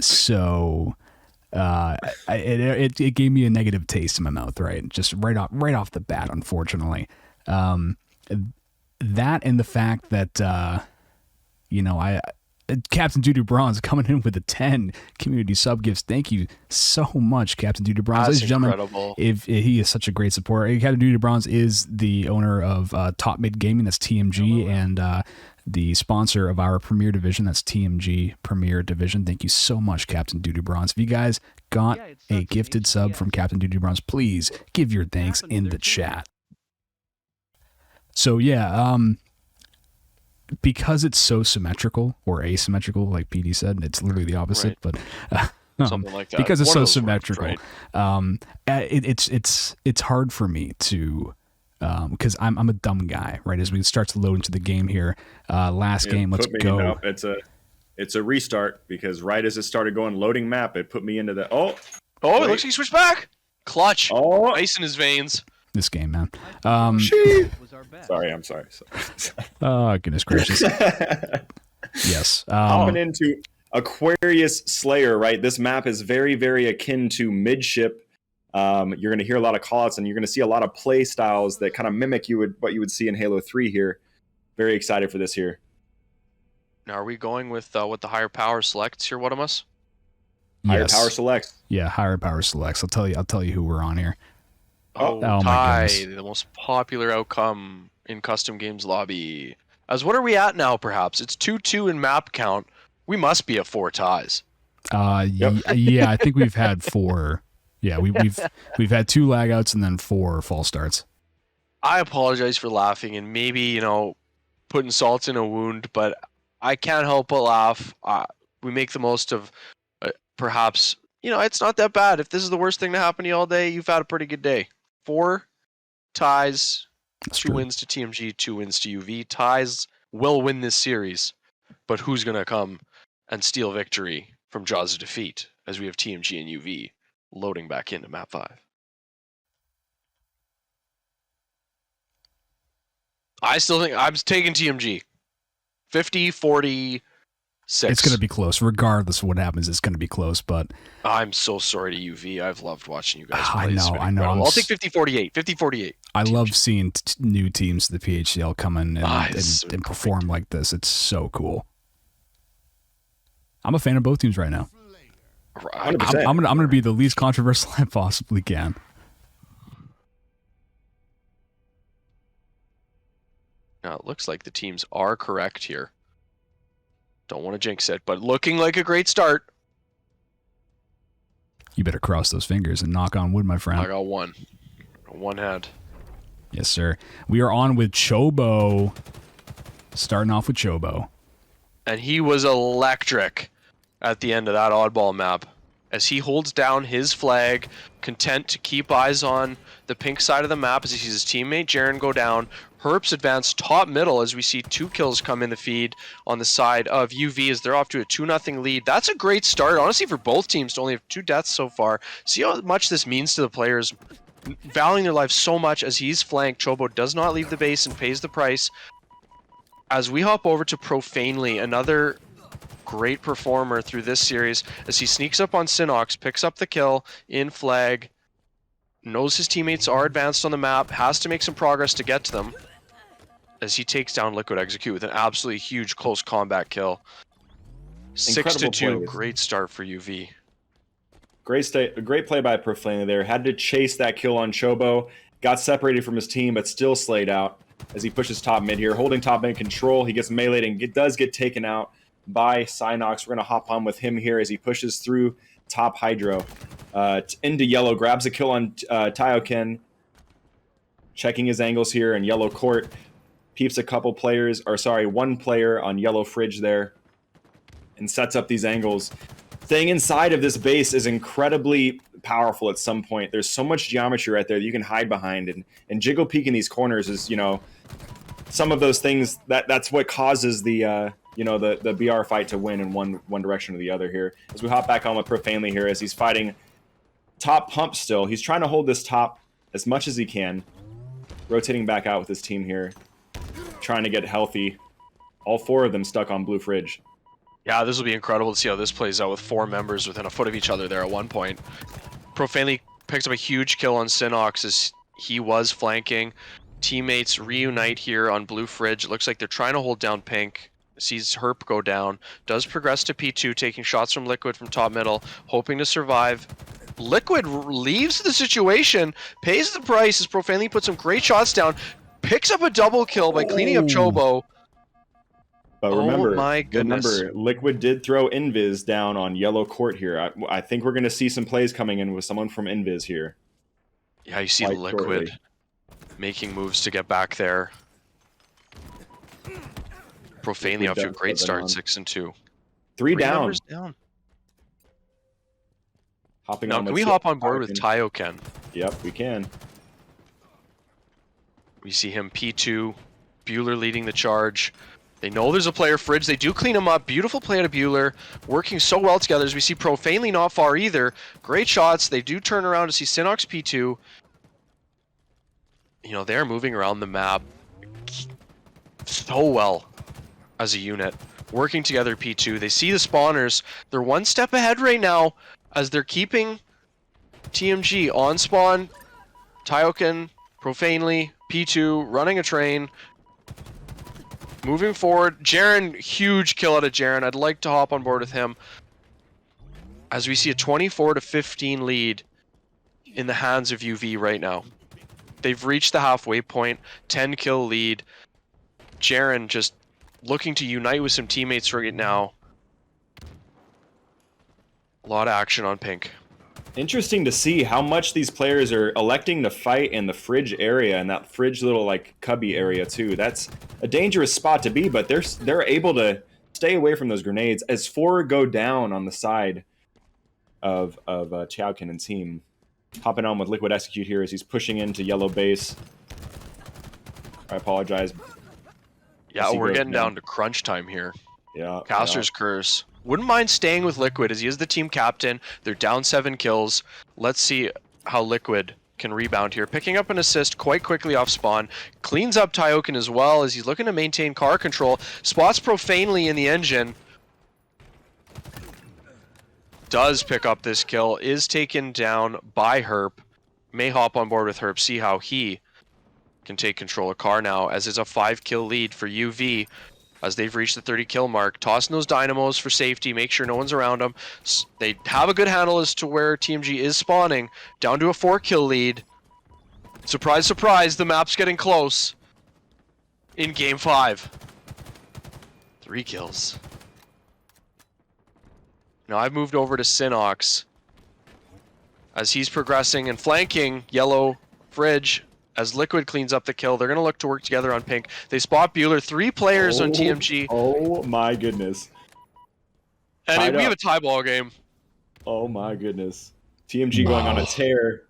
[SPEAKER 1] So it gave me a negative taste in my mouth, right? Just right off the bat, unfortunately. That and the fact that Captain Dudu Bronze coming in with a 10 community sub gifts. Thank you so much, Captain Dudu Bronze.
[SPEAKER 3] That's
[SPEAKER 1] Ladies and gentlemen,
[SPEAKER 3] incredible.
[SPEAKER 1] if he is such a great supporter. Captain Dudu Bronze is the owner of Top Mid Gaming, that's TMG, and the sponsor of our Premier Division, that's TMG Premier Division. Thank you so much, Captain Dudu Bronze. If you guys got a gifted sub from Captain Dudu Bronze, please give your thanks in the chat. So yeah, because it's so symmetrical or asymmetrical, like PD said, it's literally the opposite,
[SPEAKER 3] Right.
[SPEAKER 1] but
[SPEAKER 3] Something like that.
[SPEAKER 1] because it's
[SPEAKER 3] One
[SPEAKER 1] so
[SPEAKER 3] of those words,
[SPEAKER 1] symmetrical,
[SPEAKER 3] right.
[SPEAKER 1] it's hard for me to, because I'm a dumb guy, right? As we start to load into the game here, last game, let's go.
[SPEAKER 2] No, it's a restart because right as it started going loading map, it put me into the
[SPEAKER 3] It
[SPEAKER 2] wait.
[SPEAKER 3] looks like he switched back. Clutch.
[SPEAKER 2] Oh,
[SPEAKER 3] Ice in his veins.
[SPEAKER 1] This game, man.
[SPEAKER 2] sorry, I'm sorry.
[SPEAKER 1] Oh goodness gracious. Yes.
[SPEAKER 2] Hopping into Aquarius Slayer, right? This map is very, very akin to Midship. You're going to hear a lot of callouts, and you're going to see a lot of play styles that kind of mimic what you would see in Halo 3 here. Very excited for this here.
[SPEAKER 3] Now, are we going with what the higher power selects here, Wadamus?
[SPEAKER 2] Higher
[SPEAKER 1] Yes.
[SPEAKER 2] power selects.
[SPEAKER 1] Yeah, higher power selects. I'll tell you who we're on here.
[SPEAKER 3] Oh,
[SPEAKER 1] my
[SPEAKER 3] tie,
[SPEAKER 1] goodness.
[SPEAKER 3] the most popular outcome in custom games lobby. As what are we at now, perhaps? It's 2-2 in map count. We must be at 4 ties.
[SPEAKER 1] Yeah, I think we've had 4. Yeah, we've had 2 lag outs and then 4 false starts.
[SPEAKER 3] I apologize for laughing and maybe, putting salt in a wound, but I can't help but laugh. We make the most of perhaps, it's not that bad. If this is the worst thing to happen to you all day, you've had a pretty good day. 4 ties,
[SPEAKER 1] That's
[SPEAKER 3] 2
[SPEAKER 1] true.
[SPEAKER 3] wins to TMG, 2 wins to UV. Ties will win this series, but who's going to come and steal victory from jaws of defeat as we have TMG and UV loading back into map 5? I still think I'm taking TMG. 50-46.
[SPEAKER 1] It's going to be close. Regardless of what happens, it's going to be close, but
[SPEAKER 3] I'm so sorry to UV. I've loved watching you guys play.
[SPEAKER 1] I
[SPEAKER 3] It's
[SPEAKER 1] know,
[SPEAKER 3] been
[SPEAKER 1] I know.
[SPEAKER 3] incredible. I'll take 50-48. 50-48.
[SPEAKER 1] I
[SPEAKER 3] TMG.
[SPEAKER 1] love seeing new teams to the PHCL come in
[SPEAKER 3] it's
[SPEAKER 1] and perform like this. It's so cool. I'm a fan of both teams right now.
[SPEAKER 3] Right.
[SPEAKER 2] 100%.
[SPEAKER 1] I'm gonna be the least controversial I possibly can.
[SPEAKER 3] Now it looks like the teams are correct here. Don't want to jinx it, but looking like a great start.
[SPEAKER 1] You better cross those fingers and knock on wood, my friend.
[SPEAKER 3] I got one. One hand.
[SPEAKER 1] Yes, sir. We are on with Chobo. Starting off with Chobo.
[SPEAKER 3] And he was electric at the end of that oddball map as he holds down his flag, content to keep eyes on the pink side of the map as he sees his teammate Jaren go down. Herps advance top middle as we see 2 kills come in the feed on the side of UV as they're off to a 2-0 lead. That's a great start, honestly, for both teams to only have 2 deaths so far. See how much this means to the players, valuing their lives so much as he's flanked. Chobo does not leave the base and pays the price. As we hop over to Profanely, another great performer through this series, as he sneaks up on Synox, picks up the kill in flag, knows his teammates are advanced on the map, has to make some progress to get to them, as he takes down Liquid Execute with an absolutely huge close combat kill. 6-2,
[SPEAKER 2] plays.
[SPEAKER 3] great start for UV.
[SPEAKER 2] Great play by Profanely there. Had to chase that kill on Chobo. Got separated from his team, but still slayed out as he pushes top mid here. Holding top mid control. He gets meleeed and does get taken out by Synox. We're going to hop on with him here as he pushes through top Hydro. Into yellow. Grabs a kill on Taioken. Checking his angles here in yellow court. Peeps a couple players, or sorry, 1 player on yellow fridge there. And sets up these angles. Staying inside of this base is incredibly powerful at some point. There's so much geometry right there that you can hide behind, and jiggle peeking these corners is, some of those things that's what causes the the BR fight to win in one direction or the other here. As we hop back on with Profanely here, as he's fighting top pump still. He's trying to hold this top as much as he can, rotating back out with his team here, trying to get healthy. All 4 of them stuck on blue fridge.
[SPEAKER 3] Yeah, this will be incredible to see how this plays out with 4 members within a foot of each other there at one point. Profanely picks up a huge kill on Synox as he was flanking. Teammates reunite here on Blue Fridge. It looks like they're trying to hold down Pink. Sees Herp go down. Does progress to P2, taking shots from Liquid from top middle, hoping to survive. Liquid leaves the situation, pays the price as Profanely puts some great shots down, picks up a double kill by cleaning up Chobo.
[SPEAKER 2] But
[SPEAKER 3] Oh my goodness.
[SPEAKER 2] remember, Liquid did throw Invis down on yellow court here. I think we're going to see some plays coming in with someone from Invis here.
[SPEAKER 3] Yeah, you see
[SPEAKER 2] Quite
[SPEAKER 3] Liquid
[SPEAKER 2] shortly.
[SPEAKER 3] making moves to get back there. Profanely off to a
[SPEAKER 2] does
[SPEAKER 3] great
[SPEAKER 2] put them
[SPEAKER 3] start,
[SPEAKER 2] on.
[SPEAKER 3] 6 and 2.
[SPEAKER 2] 3 down.
[SPEAKER 3] members down.
[SPEAKER 2] Hopping
[SPEAKER 3] Now,
[SPEAKER 2] on
[SPEAKER 3] can
[SPEAKER 2] with
[SPEAKER 3] we hop on board with
[SPEAKER 2] Tyoken.
[SPEAKER 3] Tyoken?
[SPEAKER 2] Yep, we can.
[SPEAKER 3] We see him P2, Bueller leading the charge. They know there's a player Fridge. They do clean him up. Beautiful play out of Bueller, working so well together as we see Profanely not far either. Great shots. They do turn around to see Synox P2. You know, they're moving around the map so well as a unit. Working together P2. They see the spawners. They're one step ahead right now as they're keeping TMG on spawn. Tyoken, Profanely, P2, running a train. Moving forward, Jaren, huge kill out of Jaren. I'd like to hop on board with him. As we see a 24-15 lead in the hands of UV right now. They've reached the halfway point, 10 kill lead. Jaren just looking to unite with some teammates right now. A lot of action on Pink.
[SPEAKER 2] Interesting to see how much these players are electing to fight in the fridge area and that fridge little like cubby area too. That's a dangerous spot to be, but they're able to stay away from those grenades as 4 go down on the side of Tyoken and team. Hopping on with Liquid Execute here as he's pushing into yellow base. I apologize.
[SPEAKER 3] Yeah,
[SPEAKER 2] He
[SPEAKER 3] we're
[SPEAKER 2] goes
[SPEAKER 3] getting
[SPEAKER 2] down.
[SPEAKER 3] down to crunch time here.
[SPEAKER 2] Yeah.
[SPEAKER 3] Caster's Curse. Wouldn't mind staying with Liquid as he is the team captain. They're down 7 kills. Let's see how Liquid can rebound here. Picking up an assist quite quickly off spawn. Cleans up Tyoken as well as he's looking to maintain car control. Spots Profanely in the engine. Does pick up this kill. Is taken down by Herp. May hop on board with Herp. See how he can take control of car now as it's a 5 kill lead for UV. As they've reached the 30 kill mark, tossing those dynamos for safety, make sure no one's around them. They have a good handle as to where TMG is spawning, down to a 4 kill lead. Surprise, surprise, the map's getting close. In game 5. 3 kills. Now I've moved over to Synox as he's progressing and flanking yellow Fridge. As Liquid cleans up the kill, they're going to look to work together on Pink. They spot Bueller, 3 players on TMG.
[SPEAKER 2] Oh my goodness.
[SPEAKER 3] And we have a tie ball game.
[SPEAKER 2] Oh my goodness. TMG going on a tear.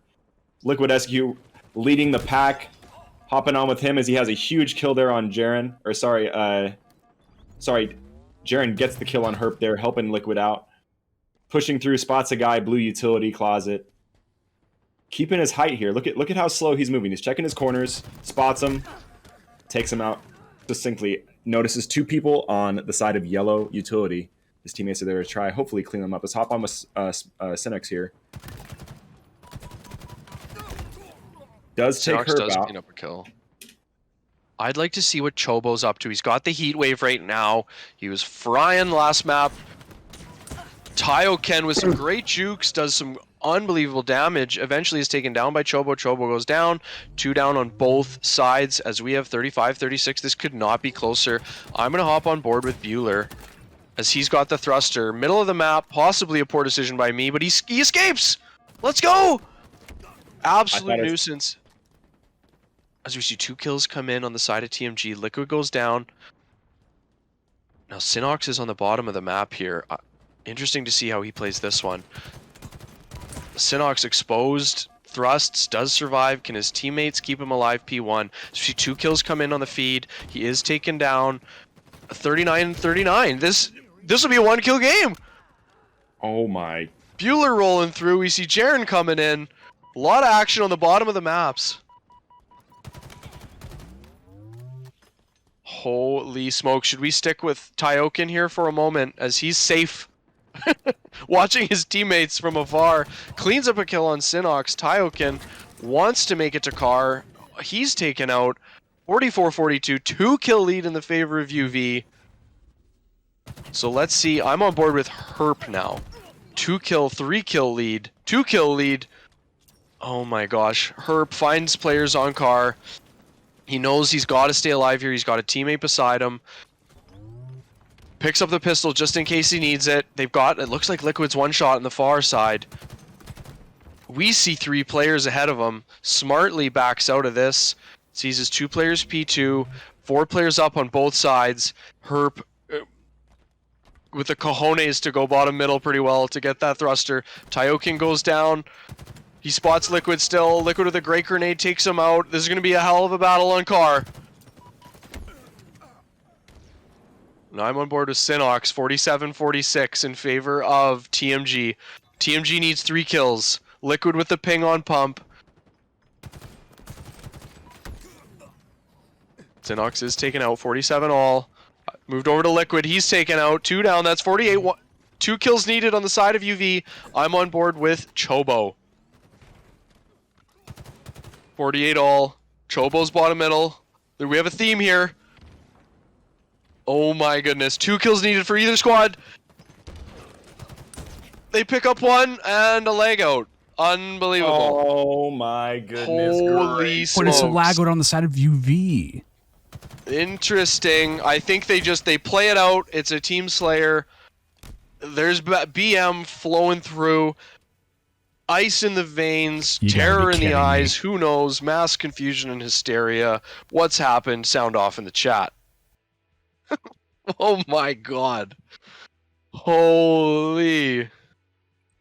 [SPEAKER 2] Liquid SQ leading the pack. Hopping on with him as he has a huge kill there on Jaren. Or sorry, Jaren gets the kill on Herp there, helping Liquid out. Pushing through, spots a guy, blue utility closet. Keeping his height here. Look at how slow he's moving. He's checking his corners, spots him, takes him out succinctly. Notices 2 people on the side of yellow utility. His teammates are there to try, hopefully clean them up. Let's hop on with Synox here. Does take
[SPEAKER 3] Synox
[SPEAKER 2] Herp
[SPEAKER 3] does
[SPEAKER 2] out.
[SPEAKER 3] clean up a kill. I'd like to see what Chobo's up to. He's got the heat wave right now. He was frying last map. Tyoken with some great jukes, does some unbelievable damage. Eventually is taken down by Chobo. Chobo goes down. 2 down on both sides as we have 35-36. This could not be closer. I'm going to hop on board with Bueller as he's got the thruster. Middle of the map, possibly a poor decision by me, but he escapes. Let's go. Absolute nuisance. As we see 2 kills come in on the side of TMG. Liquid goes down. Now Synox is on the bottom of the map here. Interesting to see how he plays this one. Synox exposed, thrusts, does survive. Can his teammates keep him alive? P1. So 2 kills come in on the feed. He is taken down. 39-39. This will be a 1 kill game.
[SPEAKER 2] Oh my.
[SPEAKER 3] Bueller rolling through. We see Jaren coming in. A lot of action on the bottom of the maps. Holy smoke. Should we stick with Tyokin here for a moment as he's safe? Watching his teammates from afar. Cleans up a kill on Sinox. Tyokin wants to make it to Carr. He's taken out. 44-42. 2-kill lead in the favor of UV. So let's see. I'm on board with Herp now. 2-kill, 3-kill lead. 2-kill lead. Oh my gosh. Herp finds players on Carr. He knows he's got to stay alive here. He's got a teammate beside him. Picks up the pistol just in case he needs it. They've got, it looks like Liquid's one shot on the far side. We see 3 players ahead of him. Smartly backs out of this. Sees his 2 players P2. 4 players up on both sides. Herp with the cojones to go bottom middle pretty well to get that thruster. Tyokin goes down. He spots Liquid still. Liquid with a great grenade takes him out. This is going to be a hell of a battle on Carr. Now I'm on board with Sinox, 47-46 in favor of TMG. TMG needs 3 kills. Liquid with the ping on pump. Sinox is taken out, 47 all. Moved over to Liquid, he's taken out. 2 down, that's 48. 2 kills needed on the side of UV. I'm on board with Chobo. 48 all. Chobo's bottom middle. We have a theme here. Oh my goodness. 2 kills needed for either squad. They pick up 1 and a leg out. Unbelievable.
[SPEAKER 2] Oh my goodness.
[SPEAKER 3] Holy
[SPEAKER 1] But it's a
[SPEAKER 3] smokes.
[SPEAKER 1] lag out on the side of UV.
[SPEAKER 3] Interesting. I think they play it out. It's a team slayer. There's BM flowing through. Ice in the veins,
[SPEAKER 1] You gotta
[SPEAKER 3] terror
[SPEAKER 1] be
[SPEAKER 3] in the
[SPEAKER 1] kidding
[SPEAKER 3] eyes,
[SPEAKER 1] me.
[SPEAKER 3] who knows, mass confusion and hysteria. What's happened? Sound off in the chat. Oh my god. Holy.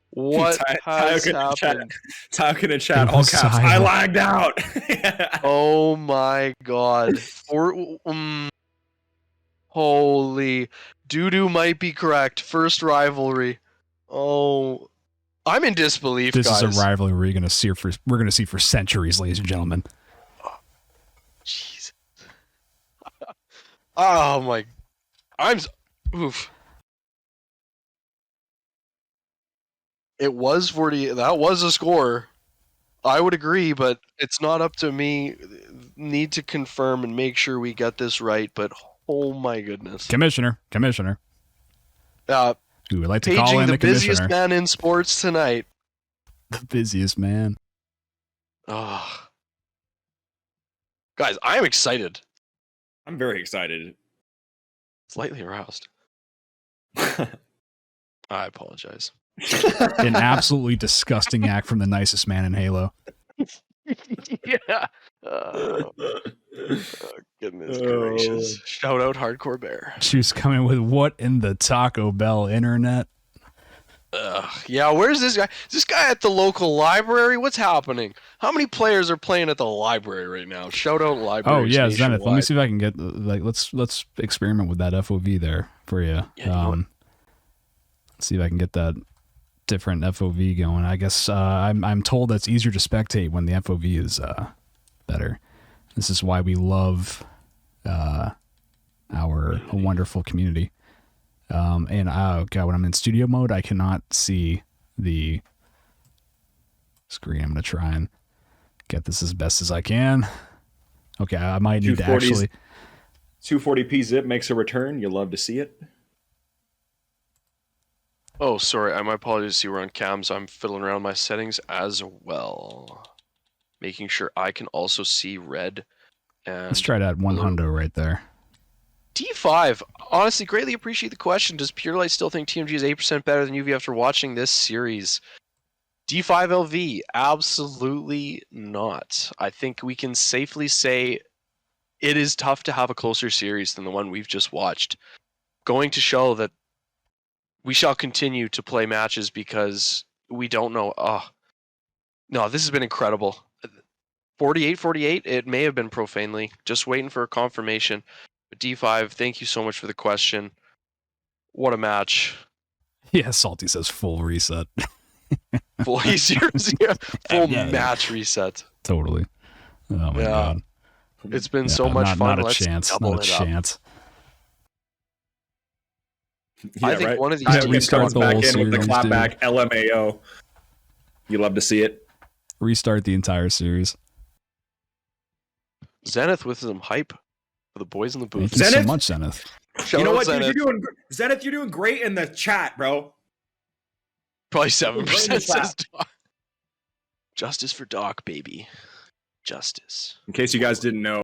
[SPEAKER 3] What has happened?
[SPEAKER 2] Talking in chat,
[SPEAKER 1] It
[SPEAKER 2] all
[SPEAKER 1] was
[SPEAKER 2] caps. I
[SPEAKER 1] silent.
[SPEAKER 2] lagged out.
[SPEAKER 3] Oh my god. Holy. Doo-doo might be correct. First rivalry. Oh. I'm in disbelief,
[SPEAKER 1] This
[SPEAKER 3] guys.
[SPEAKER 1] is a rivalry we're going to see for centuries, ladies and gentlemen.
[SPEAKER 3] Jeez. Oh my. Oof. It was 40. That was a score. I would agree, but it's not up to me. Need to confirm and make sure we get this right, but oh my goodness.
[SPEAKER 1] Commissioner. We would like to call
[SPEAKER 3] Paging
[SPEAKER 1] in
[SPEAKER 3] the
[SPEAKER 1] the
[SPEAKER 3] busiest
[SPEAKER 1] commissioner.
[SPEAKER 3] man in sports tonight.
[SPEAKER 1] The busiest man.
[SPEAKER 3] Oh. Guys, I'm excited.
[SPEAKER 2] I'm very excited.
[SPEAKER 3] Slightly aroused. I apologize.
[SPEAKER 1] An absolutely disgusting act from the nicest man in Halo.
[SPEAKER 3] Yeah. Goodness gracious. Shout out Hardcore Bear.
[SPEAKER 1] She was coming with what in the Taco Bell internet?
[SPEAKER 3] Yeah, where's this guy? Is this guy at the local library? What's happening? How many players are playing at the library right now? Shout out library.
[SPEAKER 1] Oh yeah, Zenith. Let me see if I can get let's experiment with that FOV there for you.
[SPEAKER 3] Yeah,
[SPEAKER 1] Let's see if I can get that different FOV going. I guess I'm told that's easier to spectate when the FOV is better. This is why we love our wonderful community. And oh god, when I'm in studio mode, I cannot see the screen. I'm gonna try and get this as best as I can. Okay, I might need to
[SPEAKER 2] 240s.
[SPEAKER 1] actually.
[SPEAKER 2] 240p zip makes a return. You'll love to see it.
[SPEAKER 3] Oh, sorry. My apologies. See, we're on cams. I'm fiddling around my settings as well, making sure I can also see red. And
[SPEAKER 1] Let's try that one hundo right there.
[SPEAKER 3] D5. Honestly, greatly appreciate the question. Does Pure Light still think TMG is 8% better than UV after watching this series? D5LV, absolutely not. I think we can safely say it is tough to have a closer series than the one we've just watched. Going to show that we shall continue to play matches because we don't know. No, this has been incredible. 48-48, it may have been profanely. Just waiting for a confirmation. But D5, thank you so much for the question. What a match.
[SPEAKER 1] Yeah, Salty says full reset.
[SPEAKER 3] Full match reset.
[SPEAKER 1] Totally. Oh my god.
[SPEAKER 3] It's been
[SPEAKER 1] Yeah,
[SPEAKER 3] so much
[SPEAKER 1] not,
[SPEAKER 3] fun.
[SPEAKER 1] Not a
[SPEAKER 3] Let's
[SPEAKER 1] chance.
[SPEAKER 3] double
[SPEAKER 1] Not a
[SPEAKER 3] it up.
[SPEAKER 1] chance.
[SPEAKER 3] I think one of these
[SPEAKER 2] Tayo
[SPEAKER 3] teams
[SPEAKER 2] Ken comes
[SPEAKER 1] the
[SPEAKER 2] back
[SPEAKER 1] whole
[SPEAKER 2] in with the
[SPEAKER 1] series,
[SPEAKER 2] clapback LMAO. You love to see it.
[SPEAKER 1] Restart the entire series.
[SPEAKER 3] Zenith with some hype for the boys in the booth.
[SPEAKER 1] Thank you so
[SPEAKER 2] Zenith?
[SPEAKER 1] much, Zenith.
[SPEAKER 3] Shout
[SPEAKER 2] You know
[SPEAKER 3] out
[SPEAKER 2] what, dude?
[SPEAKER 3] Zenith.
[SPEAKER 2] You're doing Zenith. You're doing great in the chat, bro.
[SPEAKER 3] Probably
[SPEAKER 2] You're doing great in the
[SPEAKER 3] 7% says
[SPEAKER 2] chat.
[SPEAKER 3] Doc. Justice for Doc, baby. Justice.
[SPEAKER 2] In case you guys didn't know.